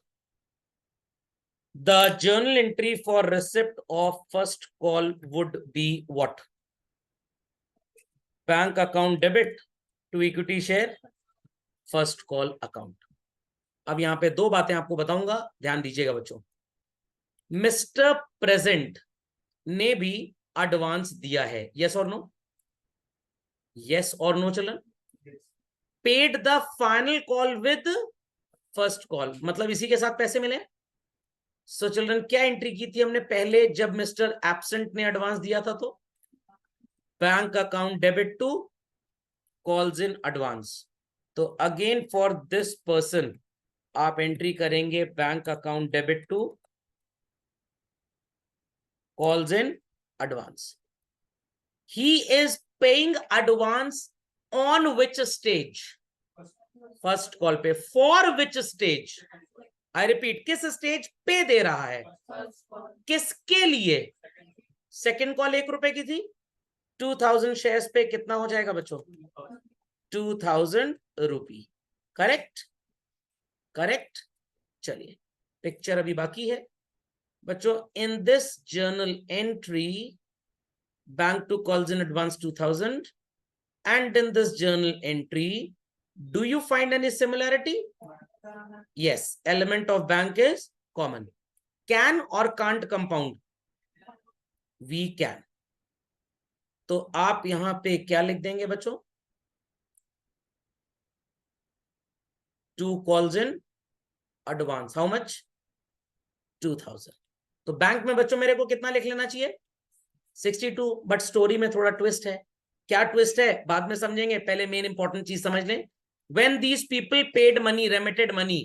The journal entry for receipt of first call would be what? Bank account debit to equity share first call account। अब यहां पे दो बातें आपको बताऊंगा, ध्यान दीजिएगा बच्चों। मिस्टर प्रेजेंट ने भी एडवांस दिया है, यस और नो? यस और नो चलन? Paid the final call with first call, मतलब इसी के साथ पैसे मिले। सो चिल्ड्रन क्या एंट्री की थी हमने पहले जब मिस्टर एब्सेंट ने एडवांस दिया था? तो bank account debit to calls in advance. तो अगेन फॉर दिस पर्सन आप एंट्री करेंगे bank account debit to calls in advance. He is paying advance on which stage? First call पे। For which stage, I repeat, किस stage पे दे रहा है, किसके लिए? सेकंड कॉल 1 रुपए की थी, 2000 शेयर्स पे कितना हो जाएगा बच्चों? 2000 रुपी। Correct, correct. चलिए, पिक्चर अभी बाकी है बच्चों। In this journal entry, bank to calls in advance 2000, and in this journal entry, do you find any similarity? Yes, element of bank is common. Can or can't compound? We can. तो आप यहां पे क्या लिख देंगे बच्चों? 2 calls in advance, how much? 2000। तो bank में बच्चों मेरे को कितना लिख लेना चाहिए? 62। बट स्टोरी में थोड़ा ट्विस्ट है। क्या ट्विस्ट है बाद में समझेंगे, पहले मेन इंपॉर्टेंट चीज समझ लें। When these people paid money, remitted money,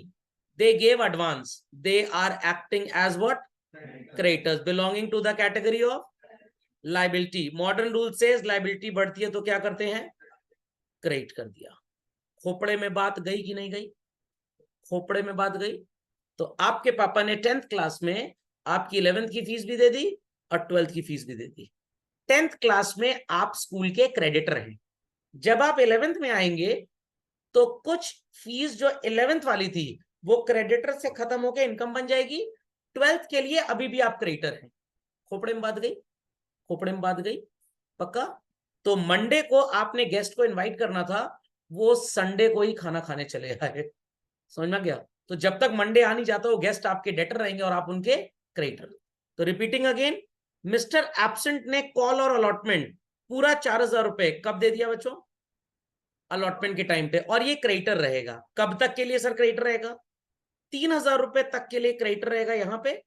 they gave advance. They are acting as what? Creditors, belonging to the category of liability. Modern rule says liability बढ़ती है तो क्या करते हैं? क्रेडिट कर दिया। खोपड़े में बात गई कि नहीं गई? खोपड़े में बात गई। तो आपके पापा ने 10th क्लास में आपकी 11th की फीस भी दे दी और 12th की फीस भी दे दी। 10th क्लास में आप स्कूल के क्रेडिटर हैं। जब आप 11th में आएंगे तो कुछ फीस जो 11th वाली थी वो क्रेडिटर से खत्म होकर इनकम बन जाएगी। 12th के लिए अभी भी आप क्रेडिटर हैं। खोपड़े में बात गई? खोपड़े में बात गई? पक्का? तो मंडे को आपने गेस्ट को इनवाइट करना था, वो संडे को ही खाना खाने चले आए। समझ में गया? तो जब तक मंडे आ नहीं जाता वो गेस्ट आपके डेटर रहेंगे और आप उनके क्रेडिटर। तो रिपीटिंग अगेन, मिस्टर एब्सेंट ने कॉल और अलॉटमेंट पूरा 4000 रुपए कब दे दिया बच्चों? अलॉटमेंट के टाइम पे। और ये क्रेडिटर रहेगा कब तक के लिए सर? क्रेडिटर रहेगा 3000 रुपए तक के लिए क्रेडिटर रहेगा यहां पे,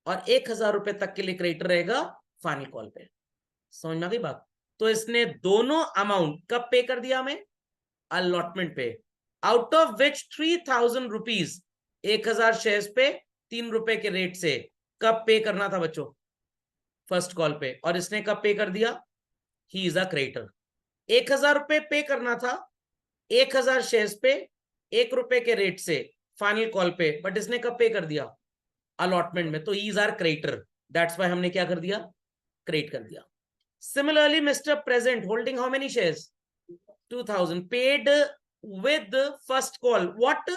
और 1000 रुपए तक के लिए क्रेडिटर रहेगा फाइनल कॉल पे। समझ में आ गई बात? तो इसने दोनों अमाउंट कब पे कर दिया हमें? अलॉटमेंट पे। Out of which 3000 rupees 1000 shares पे 3 रुपए के रेट से कब पे करना था बच्चों? फर्स्ट कॉल पे। और इसने कब पे कर दिया? He is a creditor. 1000 रुपए पे करना था 1000 शेयर्स पे 1 रुपए के रेट से फाइनल कॉल पे, बट इसने कब पे कर दिया? अलॉटमेंट में। तो is our creditor, that's why हमने क्या कर दिया? क्रेडिट कर दिया। Similarly mister present holding how many shares? 2000, paid with first call what?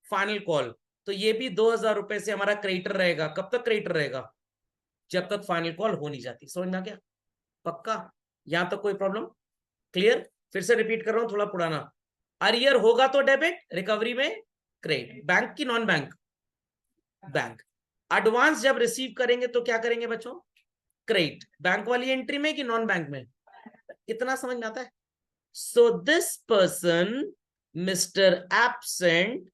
Final call. तो ये भी 2000 रुपए से हमारा क्रेडिटर रहेगा। कब तक क्रेडिटर रहेगा? जब तक फाइनल कॉल हो नहीं जाती। समझ में आ गया? पक्का? यहां तक कोई प्रॉब्लम? क्लियर? फिर से रिपीट कर रहा हूं, थोड़ा पुराना। अरियर होगा तो डेबिट, रिकवरी में क्रेडिट। बैंक की नॉन बैंक? बैंक। एडवांस जब रिसीव करेंगे तो क्या करेंगे बच्चों? क्रेडिट। बैंक वाली एंट्री में कि नॉन बैंक में? इतना समझ में आता है? So this person mister absent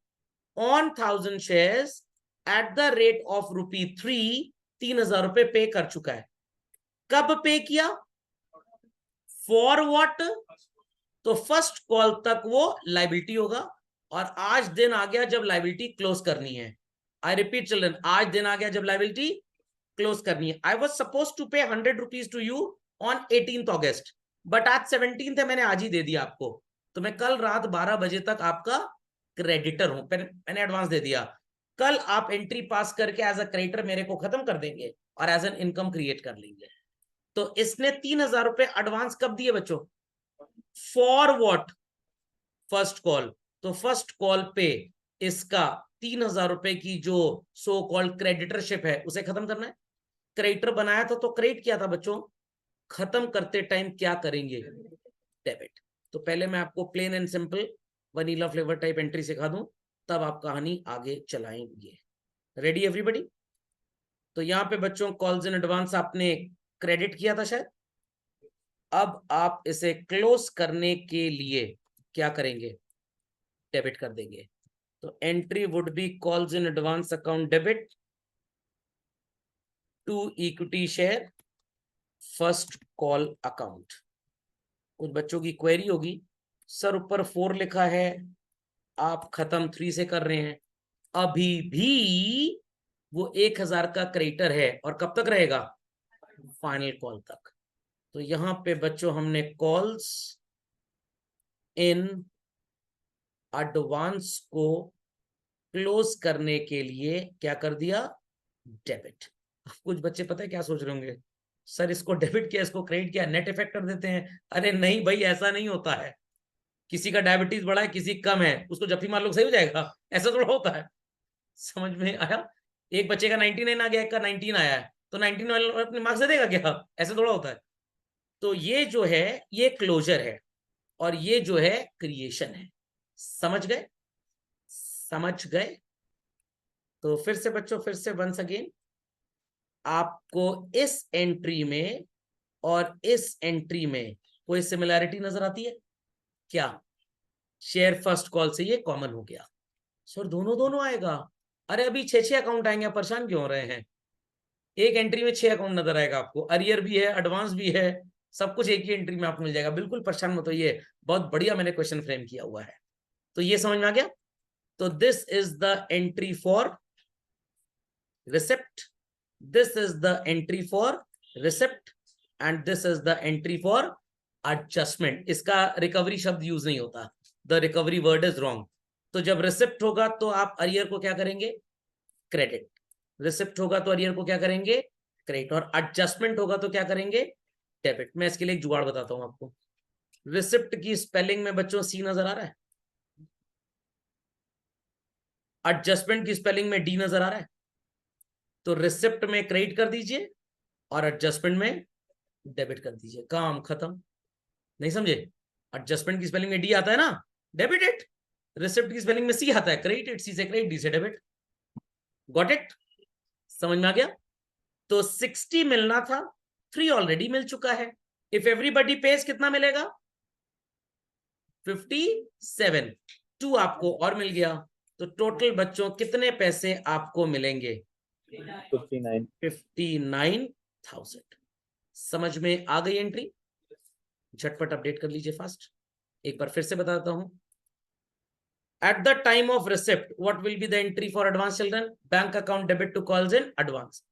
on 1000 shares at the rate of ₹3, 3000 रुपए पे कर चुका है। कब पे किया? For what? तो फर्स्ट कॉल तक वो लाइबिलिटी होगा, और आज दिन आ गया जब लाइबिलिटी क्लोज करनी है। आई रिपीट चिल्ड्रन, आज दिन आ गया जब लाइबिलिटी क्लोज करनी है। I was suppose to pay 100 rupees to you on 18th August, but आज 17th है, मैंने आज ही दे दिया आपको। तो मैं कल रात 12 बजे तक आपका क्रेडिटर हूं, मैंने एडवांस दे दिया। कल आप एंट्री पास करके एज अ क्रेडिटर मेरे को खत्म कर देंगे और एज एन इनकम क्रिएट कर लेंगे। तो इसने 3000 रुपए एडवांस कब दिए बच्चों? For what? First call. तो फर्स्ट कॉल पे इसका 3000 रुपए की जो सो कॉल्ड क्रेडिटरशिप है उसे खत्म करना है। क्रेडिटर बनाया था तो क्रेडिट किया था बच्चों, खत्म करते टाइम क्या करेंगे? डेबिट। तो पहले मैं आपको plain and simple vanilla flavour type entry सिखा दूं, तब आप कहानी आगे चलाएंगे। Ready everybody? तो यहाँ पे बच्चों कॉल्स इन एडवांस आपने क्रेडिट किया था शायद। अब आप इसे क्लोज करने के लिए क्या करेंगे? डेबिट कर देंगे। तो entry would be calls in advance account debit to equity share first call account. कुछ बच्चों की क्वेरी होगी, सर ऊपर 4 लिखा है, आप खत्म 3 से कर रहे हैं। अभी भी वो 1000 का क्रेडिटर है, और कब तक रहेगा? फाइनल कॉल तक। तो यहां पे बच्चों हमने कॉल्स इन एडवांस को क्लोज करने के लिए क्या कर दिया, डेबिट। कुछ बच्चे पता है क्या सोच रहे होंगे, सर इसको डेबिट किया इसको क्रेडिट किया नेट इफेक्ट कर देते हैं। अरे नहीं भाई, ऐसा नहीं होता है। किसी का डायबिटीज बढ़ा है, किसी का कम है, उसको जफ्फी मार लो सही हो जाएगा, ऐसा थोड़ा होता है। समझ में आया? एक बच्चे का 99 आ गया, एक का 19 आया है, तो 19 वाला अपने मार्क्स दे देगा क्या? ऐसा थोड़ा होता है। तो ये जो है ये क्लोजर है, और ये जो है क्रिएशन है। समझ गए? समझ गए? तो फिर से बच्चों, फिर से वंस अगेन, आपको इस एंट्री में और इस एंट्री में कोई सिमिलैरिटी नजर आती है क्या? शेयर फर्स्ट कॉल से ये कॉमन हो गया। सर दोनों दोनों आएगा? अरे अभी 6 अकाउंट आएंगे, आप परेशान क्यों हो रहे हैं? एक एंट्री में 6 अकाउंट नजर आएगा आपको, अरियर भी है, एडवांस भी है, सब कुछ एक ही एंट्री में आपको मिल जाएगा। बिल्कुल परेशान मत होइए, बहुत बढ़िया मैंने क्वेश्चन फ्रेम किया हुआ है। तो ये समझ में आ गया? तो this is the entry for receipt, this is the entry for receipt, and this is the entry for adjustment. इसका रिकवरी शब्द यूज नहीं होता, the recovery word is wrong. तो जब रिसिप्ट होगा तो आप अरियर को क्या करेंगे, क्रेडिट। रिसिप्ट होगा तो अरियर को क्या करेंगे, क्रेडिट। और एडजस्टमेंट होगा तो क्या करेंगे, डेबिट। मैं इसके लिए एक जुगाड़ बताता हूं आपको। रिसिप्ट की स्पेलिंग में बच्चों सी नजर आ रहा है, एडजस्टमेंट की स्पेलिंग में डी नजर आ रहा है। तो रिसिप्ट में क्रेडिट कर दीजिए और एडजस्टमेंट में डेबिट कर दीजिए, काम खत्म। नहीं समझे? एडजस्टमेंट की स्पेलिंग में डी आता है ना, डेबिट इट। रिसिप्ट की स्पेलिंग में सी आता है, क्रेडिट इट। सी से क्रेडिट, डी से डेबिट। Got it? समझ में आ गया? तो 60 मिलना था, 3 ऑलरेडी मिल चुका है। इफ एवरीबडी पेज कितना मिलेगा, 57। 2 आपको और मिल गया। तो टोटल बच्चों कितने पैसे आपको मिलेंगे, 59. 59,000। समझ में आ गई एंट्री? झटपट अपडेट कर लीजिए फास्ट। एक बार फिर से बताता हूं। At the time of receipt, what will be the entry for advance children? Bank account debit to calls in advance.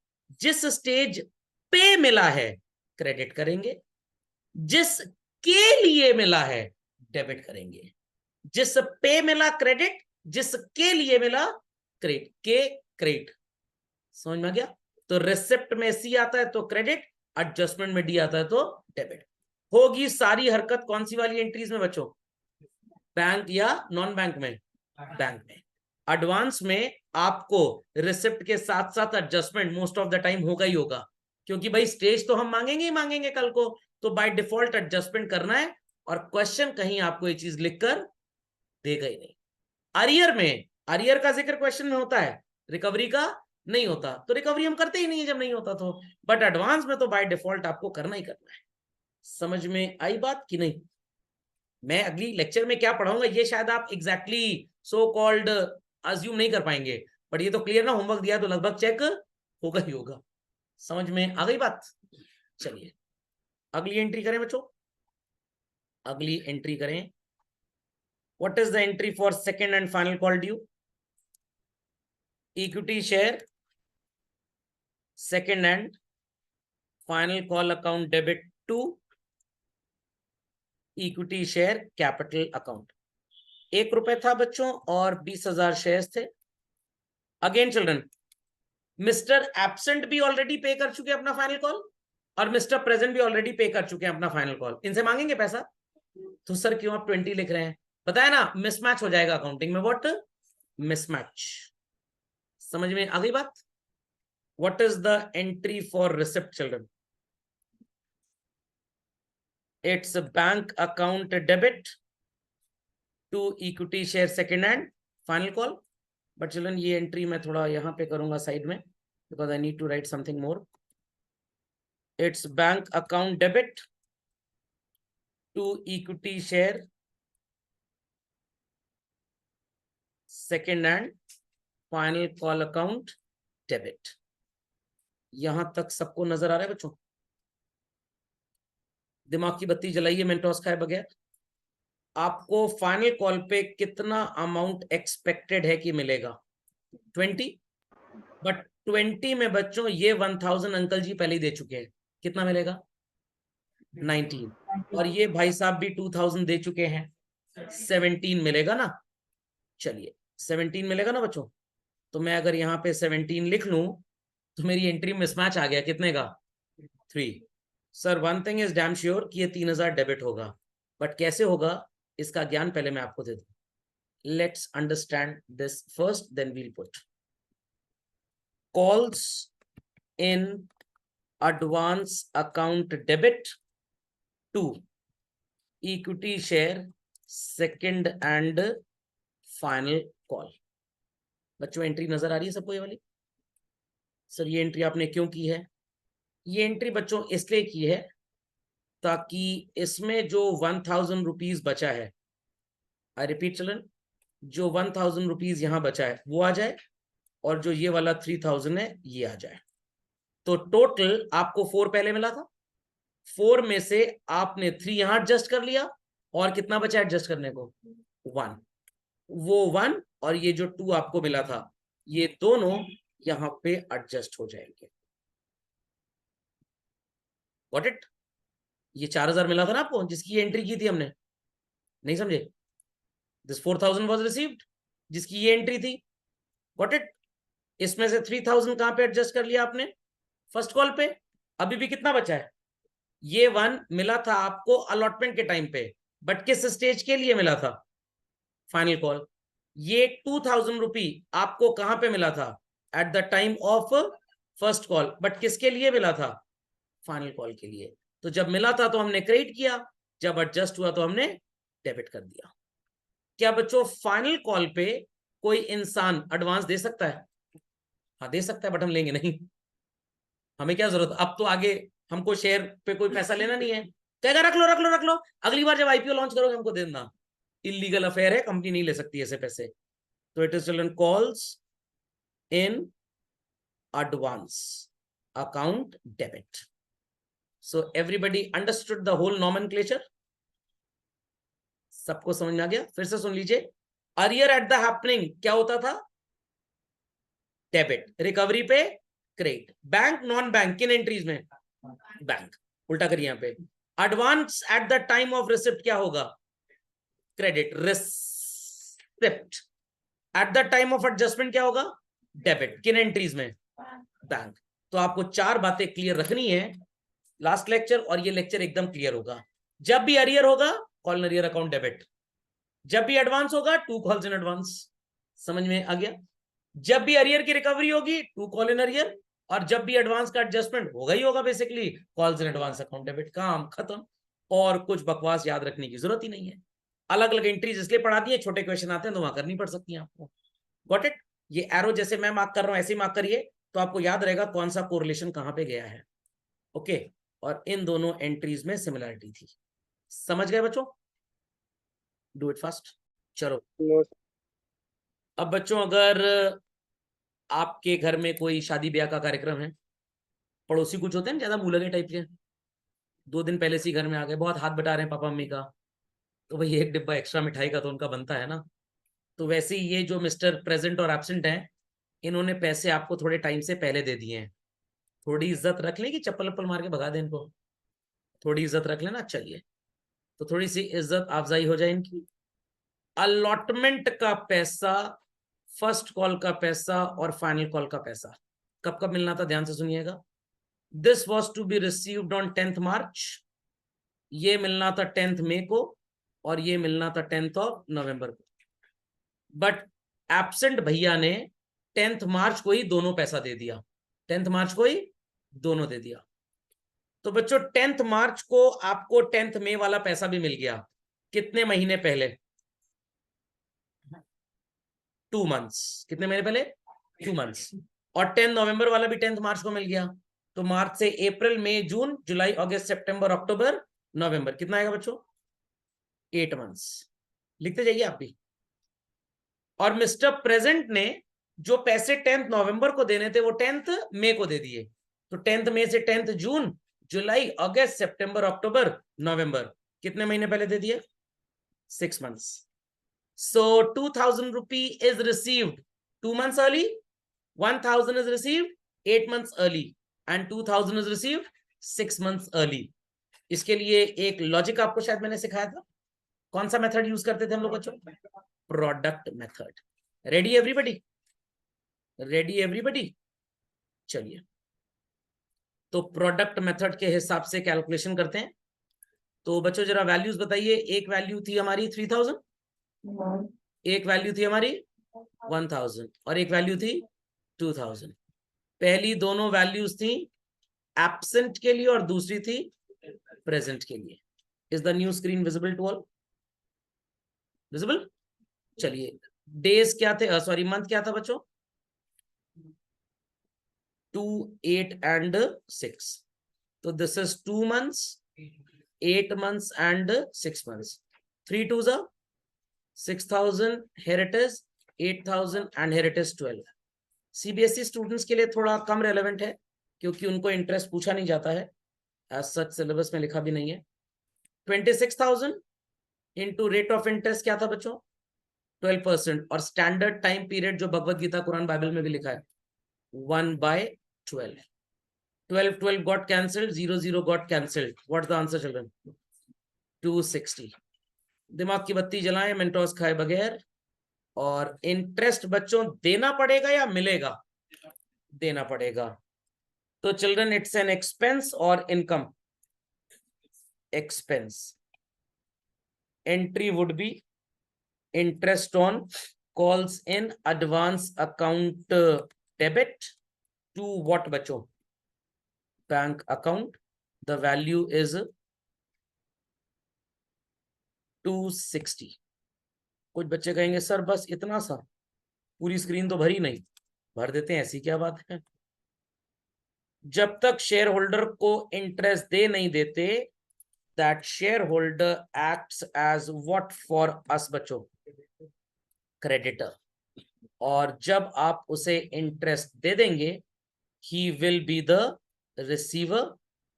जिस स्टेज पे मिला है क्रेडिट करेंगे, जिस के लिए मिला है डेबिट करेंगे। जिस पे मिला क्रेडिट, जिस के लिए मिला क्रेडिट, के क्रेडिट। समझ में आ गया? तो रिसिप्ट में सी आता है तो क्रेडिट, एडजस्टमेंट में डी आता है तो डेबिट। होगी सारी हरकत कौन सी वाली एंट्रीज में बच्चों, बैंक या नॉन बैंक में? बैंक में। एडवांस में आपको रिसिप्ट के साथ साथ adjustment most of the time होगा ही होगा, क्योंकि भाई स्टेज तो हम मांगेंगे ही मांगेंगे कल को, तो बाय डिफॉल्ट एडजस्टमेंट करना है। और क्वेश्चन कहीं आपको ये चीज लिखकर देगा ही नहीं। अरियर में, अरियर का जिक्र क्वेश्चन में होता है, रिकवरी का नहीं होता। तो रिकवरी हम करते ही नहीं है जब नहीं होता तो। बट एडवांस में तो बाय डिफॉल्ट आपको करना ही करना है। समझ में आई बात कि नहीं? मैं अगली लेक्चर में क्या पढ़ाऊंगा ये शायद आप एग्जैक्टली सो कॉल्ड अज्यूम नहीं कर पाएंगे, बट ये तो क्लियर ना, होमवर्क दिया तो लगभग चेक होगा ही होगा। समझ में आ गई बात? चलिए अगली एंट्री करें बच्चों, अगली एंट्री करें। What is the entry for second and final call due? Equity share second and final call account debit to equity share capital account. 1 रुपए था बच्चों और 20,000 शेयर्स थे। अगेन चिल्ड्रन, मिस्टर एब्सेंट भी ऑलरेडी पे कर चुके हैं अपना फाइनल कॉल, और मिस्टर प्रेजेंट भी ऑलरेडी पे कर चुके हैं अपना फाइनल कॉल। इनसे मांगेंगे पैसा? तो सर क्यों आप 20 लिख रहे हैं? बताया ना, मिसमैच हो जाएगा अकाउंटिंग में। What mismatch? समझ में आ गई बात? What is the entry for receipt children? It's a bank account debit to equity share second and final call. But children, ये entry मैं थोड़ा यहाँ पे करूँगा साइड में, because I need to write something more. It's bank account debit to equity share second and final call account debit. यहाँ तक सबको नजर आ रहा है बच्चों? दिमाग की बत्ती जलाइए मेंटोस खाए बगैर। आपको फाइनल कॉल पे कितना अमाउंट एक्सपेक्टेड है कि मिलेगा? 20। बट 20 में बच्चों ये 1000 अंकल जी पहले ही दे चुके हैं, कितना मिलेगा? 19। और ये भाई साहब भी 2000 दे चुके हैं, 17 मिलेगा ना। चलिए 17 मिलेगा ना बच्चों, तो मैं अगर यहाँ पे 17 लिख लूं तो मेरी एंट्री मिसमैच आ गया, कितने का 3। Sir one thing is damn sure कि ये 3000 डेबिट होगा, बट कैसे होगा इसका ज्ञान पहले मैं आपको दे दूं। Let's understand this first, then we'll put calls in advance account debit to equity share second and final call। बच्चों एंट्री नजर आ रही है सबको ये वाली? सर ये एंट्री आपने क्यों की है? ये एंट्री बच्चों इसलिए की है ताकि इसमें जो 1000 रुपीज बचा है, आई रिपीट चिल्ड्रन, जो 1000 रुपीज यहां बचा है वो आ जाए, और जो ये वाला 3000 है ये आ जाए। तो टोटल आपको 4 पहले मिला था, 4 में से आपने 3 यहां एडजस्ट कर लिया, और कितना बचा एडजस्ट करने को? 1। वो 1 और ये जो 2 आपको मिला था, ये दोनों यहां पे एडजस्ट हो जाएंगे। Got it? ये 4000 मिला था ना आपको, जिसकी एंट्री की थी हमने, नहीं समझे? दिस 4000 वाज रिसीव्ड, जिसकी ये एंट्री थी। Got it? इसमें से 3000 कहां पे एडजस्ट कर लिया आपने? फर्स्ट कॉल पे। अभी भी कितना बचा है? ये 1 मिला था आपको अलॉटमेंट के टाइम पे, बट किस स्टेज के लिए मिला था? Final call. ये 2000 रुपी आपको कहां पे मिला था? At the time of first call, but किसके लिए मिला था? फाइनल कॉल के लिए। तो जब मिला था तो हमने क्रेडिट किया, जब एडजस्ट हुआ तो हमने डेबिट कर दिया। क्या बच्चों फाइनल कॉल पे कोई इंसान एडवांस दे सकता है? हाँ दे सकता है, बट हम लेंगे नहीं। हमें क्या जरूरत, अब तो आगे हमको शेयर पे कोई पैसा लेना नहीं है। कहेगा रख लो रख लो रख लो, अगली बार जब आईपीओ लॉन्च करोगे हमको देना। इलीगल अफेयर है, कंपनी नहीं ले सकती ऐसे पैसे। तो it is children calls in advance account debit. So everybody understood the whole nomenclature? सबको समझ में आ गया? फिर से सुन लीजिए। अरियर एट द हैपनिंग क्या होता था? डेबिट। रिकवरी पे क्रेडिट। बैंक नॉन बैंक किन एंट्रीज में? बैंक। उल्टा करिए यहां पे। Advance at the time of receipt क्या होगा? Credit. Receipt at the time of adjustment क्या होगा? डेबिट। किन एंट्रीज में? बैंक। तो आपको 4 बातें क्लियर रखनी है। लास्ट लेक्चर और ये लेक्चर एकदम क्लियर होगा। जब भी अरियर होगा call in arrear account debit, जब भी एडवांस होगा 2 कॉल्स इन एडवांस। समझ में आ गया? जब भी अरियर की रिकवरी होगी 2 कॉल इन अरियर, और जब भी एडवांस का एडजस्टमेंट होगा ही होगा basically calls in advance account debit. काम खत्म। और कुछ बकवास याद रखने की जरूरत ही नहीं है। अलग अलग एंट्रीज इसलिए पढ़ा दी है, छोटे क्वेश्चन आते हैं तो वहां करनी पड़ सकती है आपको। Got it? ये एरो जैसे मैं मार्क कर रहा हूं ऐसे ही मार्क करिए, तो आपको याद रहेगा कौन सा कोरिलेशन कहां पे गया है। ओके? और इन दोनों एंट्रीज में सिमिलरिटी थी। समझ गए बच्चों? Do it fast. चलो अब बच्चों, अगर आपके घर में कोई शादी ब्याह का कार्यक्रम है, पड़ोसी कुछ होते हैं ज्यादा मुंह लगे टाइप के, 2 दिन पहले से घर में आ गए, बहुत हाथ बटा रहे हैं पापा मम्मी का, तो भाई 1 डिब्बा एक्स्ट्रा मिठाई का तो उनका बनता है ना। तो वैसे ही ये जो मिस्टर प्रेजेंट और एब्सेंट हैं, इन्होंने पैसे आपको थोड़े टाइम से पहले दे दिए हैं। थोड़ी इज्जत रख लें कि चप्पल अप्पल मार के भगा दें इनको? थोड़ी इज्जत रख लेना। चलिए, तो थोड़ी सी इज्जत अफजाई हो जाए इनकी। अलॉटमेंट का पैसा, फर्स्ट कॉल का पैसा और फाइनल कॉल का पैसा कब कब मिलना था? ध्यान से सुनिएगा। This was to be received on 10th March. ये मिलना था 10th मई को, और ये मिलना था 10th ऑफ नवंबर को। बट एब्सेंट भैया ने 10th मार्च को ही दोनों पैसा दे दिया। 10th मार्च को ही दोनों दे दिया। तो बच्चों 10th मार्च को आपको 10th मई वाला पैसा भी मिल गया। कितने महीने पहले? 2 मंथ्स। कितने महीने पहले? 2 मंथ्स। और 10 नवंबर वाला भी 10th मार्च को मिल गया। तो मार्च से अप्रैल, मई, जून, जुलाई, अगस्त, सितंबर, अक्टूबर, नवंबर, कितना आएगा बच्चों? 8 मंथ्स। लिखते जाइए आप भी। और मिस्टर प्रेजेंट ने जो पैसे 10th नवंबर को देने थे वो 10th मई को दे दिए। तो 10th मई से 10th जून, जुलाई, अगस्त, सितंबर, अक्टूबर, नवंबर, कितने महीने पहले दे दिए? 6 months. So 2000 rupee is received 2 months early, 1000 is received 8 months early, and 2000 is received 6 months early. इसके लिए एक लॉजिक आपको शायद मैंने सिखाया था। कौन सा मेथड यूज करते थे हम लोग बच्चों? Product method. Ready everybody? Ready everybody? चलिए, तो प्रोडक्ट मेथड के हिसाब से कैलकुलेशन करते हैं। तो बच्चों जरा वैल्यूज बताइए। एक वैल्यू थी हमारी 3000, एक वैल्यू थी हमारी 1000 और एक वैल्यू थी 2000। पहली दोनों वैल्यूज थी एब्सेंट के लिए और दूसरी थी प्रेजेंट के लिए। Is the new screen visible to all? Visible? चलिए, डेज क्या थे, सॉरी मंथ क्या था बच्चों? 2, 8 and 6. तो this is 2 months, 8 months and 6 months. 3 2s are 6000, here it is 8000 and here it is 12. CBSE students के लिए थोड़ा कम रेलेवेंट है क्योंकि उनको इंटरेस्ट पूछा नहीं जाता है, एज सच सिलेबस में लिखा भी नहीं है। 26,000 इंटू रेट ऑफ इंटरेस्ट क्या था बच्चों? 12%। और स्टैंडर्ड टाइम पीरियड जो भगवत गीता कुरान बाइबल में भी लिखा है 1/12। 12 got cancelled, 0 got cancelled. What's the answer children? 260। दिमाग की बत्ती जलाएं मेंटोस खाए बगैर। और इंटरेस्ट बच्चों देना पड़ेगा या मिलेगा? देना पड़ेगा। तो चिल्ड्रन इट्स एन एक्सपेंस और इनकम? Expense. Entry would be interest on calls in advance account debit to what बच्चों? Bank account. The value is 260। कुछ बच्चे कहेंगे सर बस इतना सा, पूरी स्क्रीन तो भरी नहीं। भर देते हैं, ऐसी क्या बात है। जब तक शेयर होल्डर को इंटरेस्ट दे नहीं देते, that shareholder acts as what for us बच्चों? क्रेडिटर। और जब आप उसे इंटरेस्ट दे देंगे, he will be the receiver.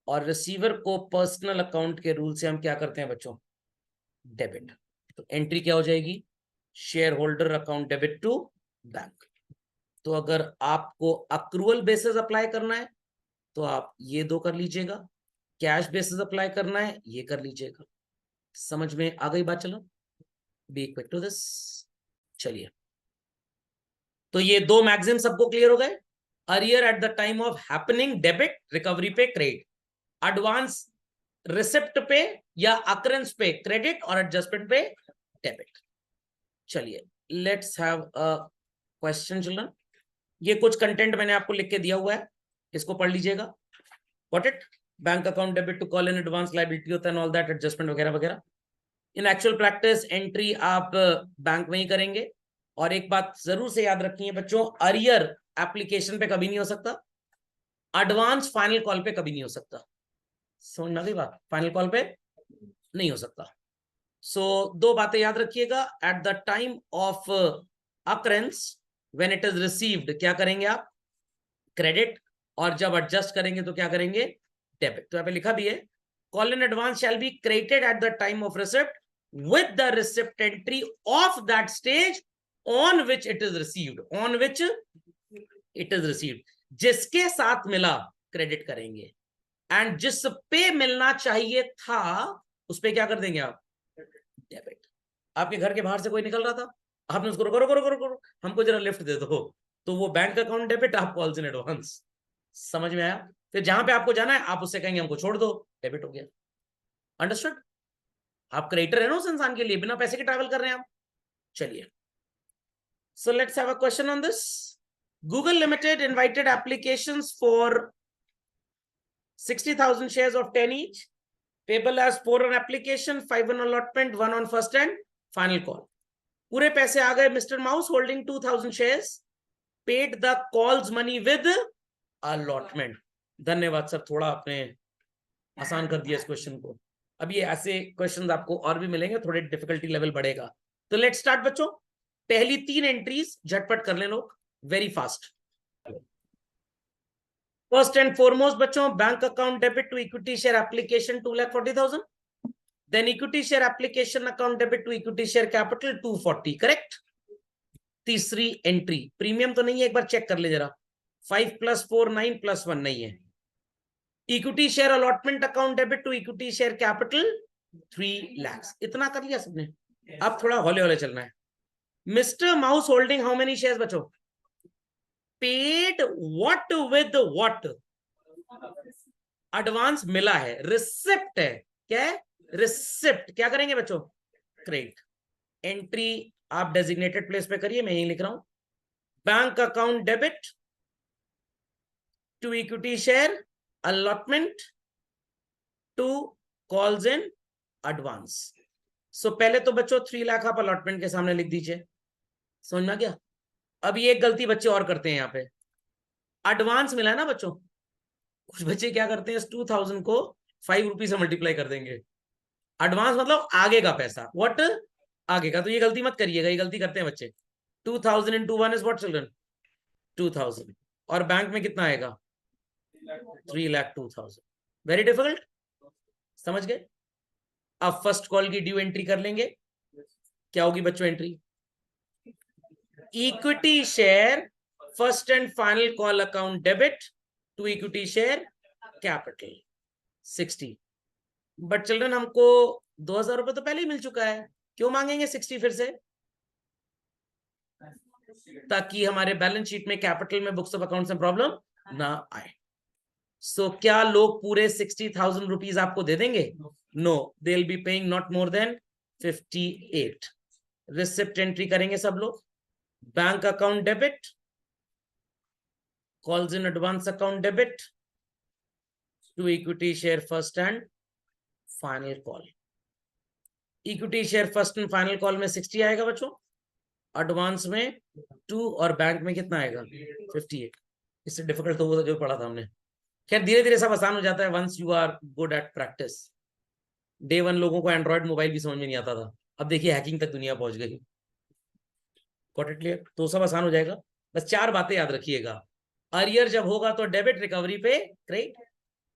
और रिसीवर को पर्सनल अकाउंट के रूल से हम क्या करते हैं बच्चों? डेबिट। तो एंट्री क्या हो जाएगी? Shareholder account debit to bank. तो अगर आपको अक्रूवल बेसिस अप्लाई करना है तो आप ये दो कर लीजिएगा, कैश बेसिस अप्लाई करना है ये कर लीजिएगा। समझ में आ गई बात? चलो, बी इक्वल टू दिस। चलिए, तो ये दो मैक्सिम सबको क्लियर हो गए। Earlier at the time of happening debit, recovery पे क्रेडिट, एडवांस रिसिप्ट पे या अकरेंस पे क्रेडिट और एडजस्टमेंट पे डेबिट। चलिए, let's have a question children. ये कुछ कंटेंट मैंने आपको लिख के दिया हुआ है, इसको पढ़ लीजिएगा। Got it? Bank account debit to call in advance liability होता है, ऑल दैट, एडजस्टमेंट वगैरह वगैरह। इन एक्चुअल प्रैक्टिस एंट्री आप बैंक में ही करेंगे। और एक बात जरूर से याद रखिए बच्चों, अरियर एप्लीकेशन पे कभी नहीं हो सकता, एडवांस फाइनल कॉल पे कभी नहीं हो सकता। समझ में आ गई बात? फाइनल कॉल पे नहीं हो सकता। सो दो बातें याद रखिएगा। At the time of occurrence, when it is received, क्या करेंगे आप? क्रेडिट। और जब एडजस्ट करेंगे तो क्या करेंगे? डेबिट। तो यहाँ पे लिखा भी है, call in advance shall be credited at the time of receipt with the receipt entry of that stage on which it is received. On which it is received, जिसके साथ मिला क्रेडिट करेंगे। एंड जिस पे मिलना चाहिए था उस पे क्या कर देंगे आप? डेबिट। आपके घर के बाहर से कोई निकल रहा था, आपने उसको रोको रोको रोको रोको, हमको जरा लिफ्ट दे दो, तो वो बैंक अकाउंट डेबिट, आप कॉल्स इन एडवांस। समझ में आया? फिर जहां पे आपको जाना है आप उससे कहेंगे हमको छोड़ दो, डेबिट हो गया। अंडरस्टूड? आप क्रेडिटर है ना उस इंसान के लिए, बिना पैसे के ट्रैवल कर रहे हैं आप। चलिए, so let's have a question on this. Google limited invited applications for 60,000 shares of 10 each, payable as 4 on application, 5 on allotment, 1 on first and final call. पूरे पैसे आ गए mister mouse holding 2000 shares, paid the calls money with allotment. धन्यवाद sir, थोड़ा आपने आसान कर दिया इस क्वेश्चन को। अब ये ऐसे क्वेश्चंस आपको और भी मिलेंगे, थोड़े डिफिकल्टी लेवल बढ़ेगा। तो लेट्स स्टार्ट बच्चों। पहली 3 एंट्रीज झटपट कर ले लोग, very fast. First and foremost बच्चों, bank account debit to equity share application 2,40,000, then equity share application account debit to equity share capital 240, correct. तीसरी एंट्री प्रीमियम तो नहीं है, एक बार चेक कर ले जरा, 5 + 4 9 + 1 नहीं है। Equity share allotment account debit to equity share capital 3 lakh. इतना कर लिया सबने, अब थोड़ा हौले हौले चलना है। Mister mouse holding how many shares बच्चों? Paid what with what? Advance मिला है, रिसिप्ट है। क्या है? रिसिप्ट। क्या करेंगे बच्चों? क्रेडिट। एंट्री आप डेजिग्नेटेड प्लेस पे करिए, मैं यही लिख रहा हूं। Bank account debit to equity share allotment to calls in advance. So पहले तो बच्चों 3 लाख आप अलॉटमेंट के सामने लिख दीजिए। समझ में आ गया? अब ये एक गलती बच्चे और करते हैं यहाँ पे। एडवांस मिला है ना बच्चों, कुछ बच्चे क्या करते हैं, 2000 को 5 रुपीज से मल्टीप्लाई कर देंगे। एडवांस मतलब आगे का पैसा, व्हाट? आगे का। तो ये गलती मत करिएगा, ये गलती करते हैं बच्चे। 2000 into 1 is what children? 2000। और बैंक में कितना आएगा? 3,02,000। वेरी डिफिकल्ट, समझ गए? अब फर्स्ट कॉल की ड्यू एंट्री कर लेंगे। क्या होगी बच्चों एंट्री? Equity share first and final call account debit to equity share capital 60। But children हमको 2000 रुपए तो पहले ही मिल चुका है, क्यों मांगेंगे 60 फिर से? ताकि हमारे बैलेंस शीट में, कैपिटल में, बुक्स ऑफ अकाउंट्स में प्रॉब्लम ना आए। सो क्या लोग पूरे 60,000 रुपीज आपको दे देंगे? No, they will be paying not more than 58। Receipt entry करेंगे सब लोग। Bank account debit, calls in advance account debit to equity share first and final call. Equity share first and final call में 60 आएगा बच्चों, advance में 2 और bank में कितना आएगा? 58। इससे डिफिकल्ट तो वो जो पढ़ा था हमने। खैर धीरे धीरे सब आसान हो जाता है once you are good at practice. Day 1 लोगों को एंड्रॉइड मोबाइल भी समझ में नहीं आता था, अब देखिए हैकिंग तक दुनिया पहुंच गई। Got it clear? तो सब आसान हो जाएगा। बस 4 बातें याद रखिएगा। अरियर जब होगा तो डेबिट, रिकवरी पे क्रेडिट,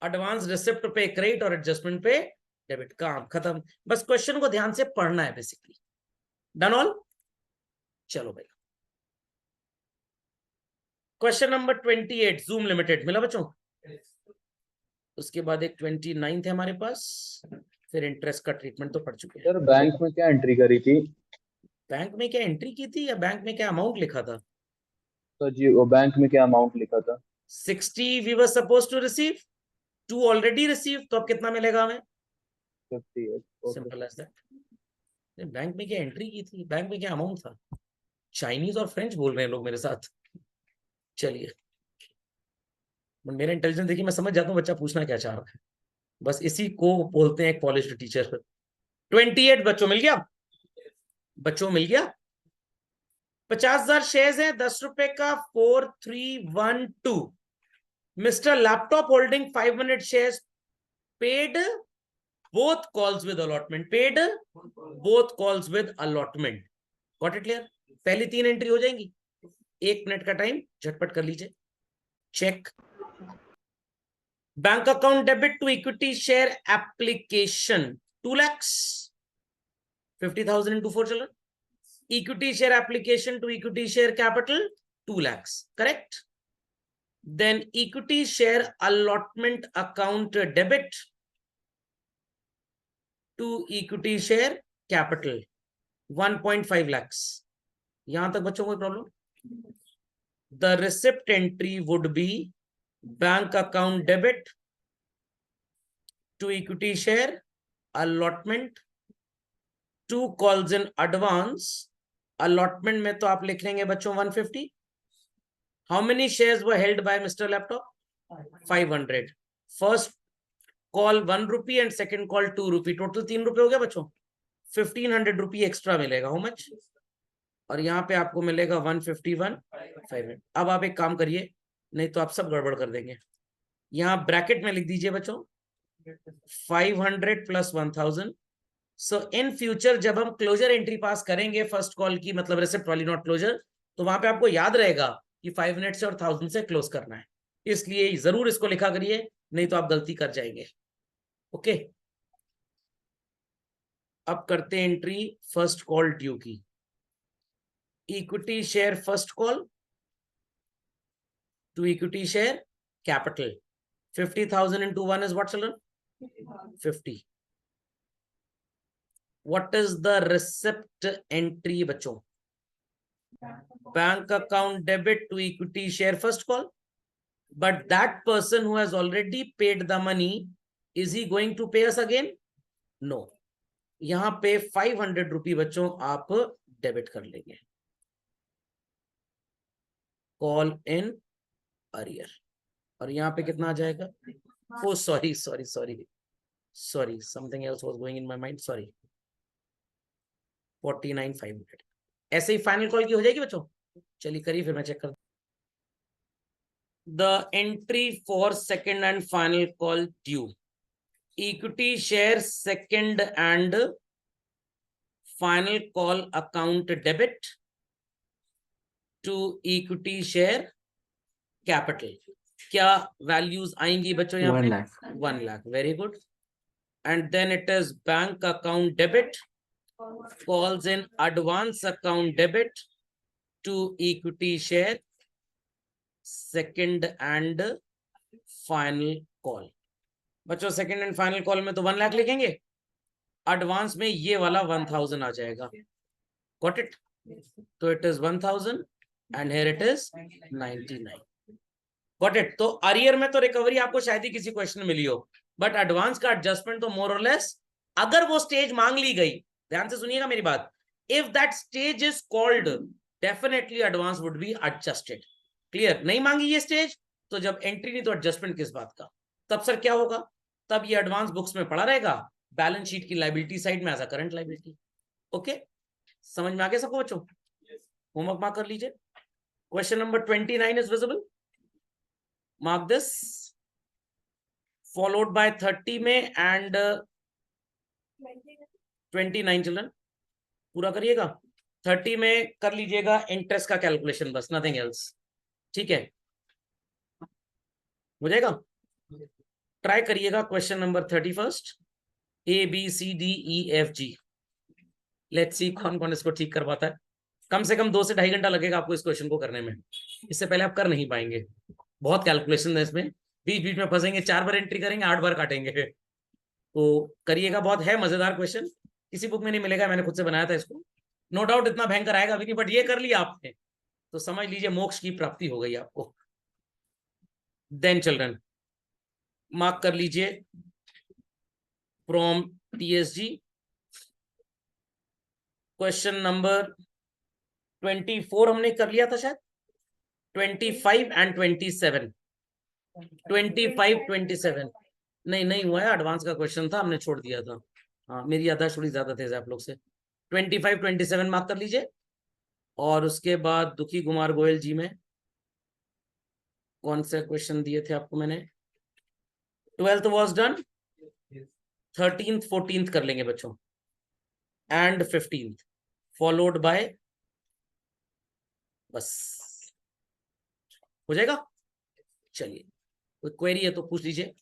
एडवांस रिसिप्ट पे क्रेडिट और एडजस्टमेंट पे डेबिट। काम खत्म। बस क्वेश्चन को ध्यान से पढ़ना है बेसिकली। Done all? चलो भाई, क्वेश्चन नंबर 28 जूम लिमिटेड मिला बच्चों। उसके बाद एक 29 है हमारे पास, फिर इंटरेस्ट का ट्रीटमेंट तो पढ़ चुके हैं। सर बैंक में क्या एंट्री करी थी? बैंक में क्या एंट्री की थी या बैंक में क्या अमाउंट लिखा था? तो जी वो बैंक में क्या अमाउंट लिखा था? 60 we were suppose to receive, 2 already receive, तो अब कितना मिलेगा हमें? 58। Okay. Simple as that. Bank में क्या एंट्री की थी, बैंक में क्या अमाउंट था? चाइनीज और फ्रेंच बोल रहे हैं लोग मेरे साथ। चलिए, मेरा इंटेलिजेंस देखिए, मैं समझ जाता हूँ बच्चा पूछना क्या चाह रहा है। बस इसी को बोलते हैं एक पॉलिश्ड टीचर। 28 बच्चों मिल गया? बच्चों मिल गया? 50,000 शेयर्स है, 10 रुपए का, 4312। Mister laptop holding 500 shares paid both calls with allotment, paid both calls with allotment। Got it clear? पहली 3 एंट्री हो जाएंगी। 1 मिनट का टाइम, झटपट कर लीजिए। Check. Bank account debit to equity share application 2 lakhs, 50,000 into 4 children। Equity share application to equity share capital 2 lakhs, correct? Then equity share allotment account debit to equity share capital 1.5 lakhs। यहां तक बच्चों कोई problem? The receipt entry would be bank account debit to equity share allotment to calls in advance। allotment में तो आप लिख लेंगे बच्चों 150। How many shares were held by Mr. Laptop? 500। First call 1 rupee and second call 2 rupee, total 3 रुपए हो गया बच्चों। 1500 रुपये एक्स्ट्रा मिलेगा। How much? और यहाँ पे आपको मिलेगा 151 500। अब आप एक काम करिए, नहीं तो आप सब गड़बड़ कर देंगे। यहाँ ब्रैकेट में लिख दीजिए बच्चों 500 प्लस 1000। सो इन फ्यूचर जब हम क्लोजर एंट्री पास करेंगे फर्स्ट कॉल की, मतलब रिसिप्ट वाली, नॉट क्लोजर, तो वहां पे आपको याद रहेगा कि 500 से और 1000 से क्लोज करना है। इसलिए जरूर इसको लिखा करिए, नहीं तो आप गलती कर जाएंगे। ओके, अब करते हैं एंट्री फर्स्ट कॉल ड्यू की। Equity share first call to equity share capital 50,000 into 1 is what children? 50। What is the receipt entry बच्चों? bank account debit to equity share first call. But that person who has already paid the money, is he going to pay us again? No. यहाँ पे 500 रुपये बच्चों आप debit कर लेंगे, call in arrear, और यहाँ पे कितना आ जाएगा? Oh sorry sorry sorry sorry, something else was going in my mind, sorry, 49,500। ऐसे ही फाइनल कॉल की हो जाएगी बच्चों। चलिए करिए, फिर मैं चेक कर। The entry for second and final call due. Equity share second and final call account debit to equity share capital. क्या values आएंगी बच्चों यहाँ 1 पे? lakh. 1 lakh. Very good. And then it is bank account debit, calls in advance account debit to equity share second and final call. बच्चों second and final call में तो 1 लाख लिखेंगे, advance में ये वाला 1000 आ जाएगा। Got it? तो it is 1000 and here it is 99। Got it? तो अरियर में तो रिकवरी आपको शायद ही किसी क्वेश्चन में मिली हो, बट एडवांस का एडजस्टमेंट तो मोर और लेस, अगर वो स्टेज मांग ली गई, ध्यान से सुनिएगा मेरी बात, if that stage is called, definitely advance would be adjusted. Clear? नहीं मांगी ये स्टेज, तो जब एंट्री नहीं तो एडजस्टमेंट किस बात का? तब सर क्या होगा? तब ये एडवांस बुक्स में पड़ा रहेगा, बैलेंस शीट की लायबिलिटी साइड में as a current liability. Okay, समझ में आ गया सबको बच्चों? होमवर्क मार्क कर लीजिए। Question number 29 is visible, mark this, followed by 30 में एंड 29 चिल्ड्रन, पूरा करिएगा। 30 में कर लीजिएगा इंटरेस्ट का कैलकुलेशन, बस नथिंग एल्स। ठीक है, हो जाएगा? ट्राई करिएगा question number 31, ABCDEFG। Let's see कौन कौन इसको ठीक कर पाता है। कम से कम 2 से 2.5 घंटा लगेगा आपको इस क्वेश्चन को करने में, इससे पहले आप कर नहीं पाएंगे। बहुत कैलकुलेशन है इसमें, बीच बीच में फंसेंगे, 4 बार एंट्री करेंगे, 8 बार काटेंगे। तो करिएगा, बहुत है मजेदार क्वेश्चन, किसी बुक में नहीं मिलेगा, मैंने खुद से बनाया था इसको। नो डाउट इतना भयंकर आएगा भी नहीं, बट ये कर लिया आपने तो समझ लीजिए मोक्ष की प्राप्ति हो गई आपको। देन चिल्ड्रन मार्क कर लीजिए फ्रॉम TSG क्वेश्चन नंबर 24 हमने कर लिया था शायद, 25 एंड 27, 25 27 नहीं हुआ है, एडवांस का क्वेश्चन था, हमने छोड़ दिया था। हाँ, मेरी याददाश्त थोड़ी ज्यादा तेज है आप लोग से। 25 27 मार्क कर लीजिए। और उसके बाद दुखी कुमार गोयल जी में कौन से क्वेश्चन दिए थे आपको मैंने? 12th was done, 13th 14th कर लेंगे बच्चों, एंड 15th फॉलोड बाय, बस हो जाएगा। चलिए, कोई क्वेरी है तो पूछ लीजिए।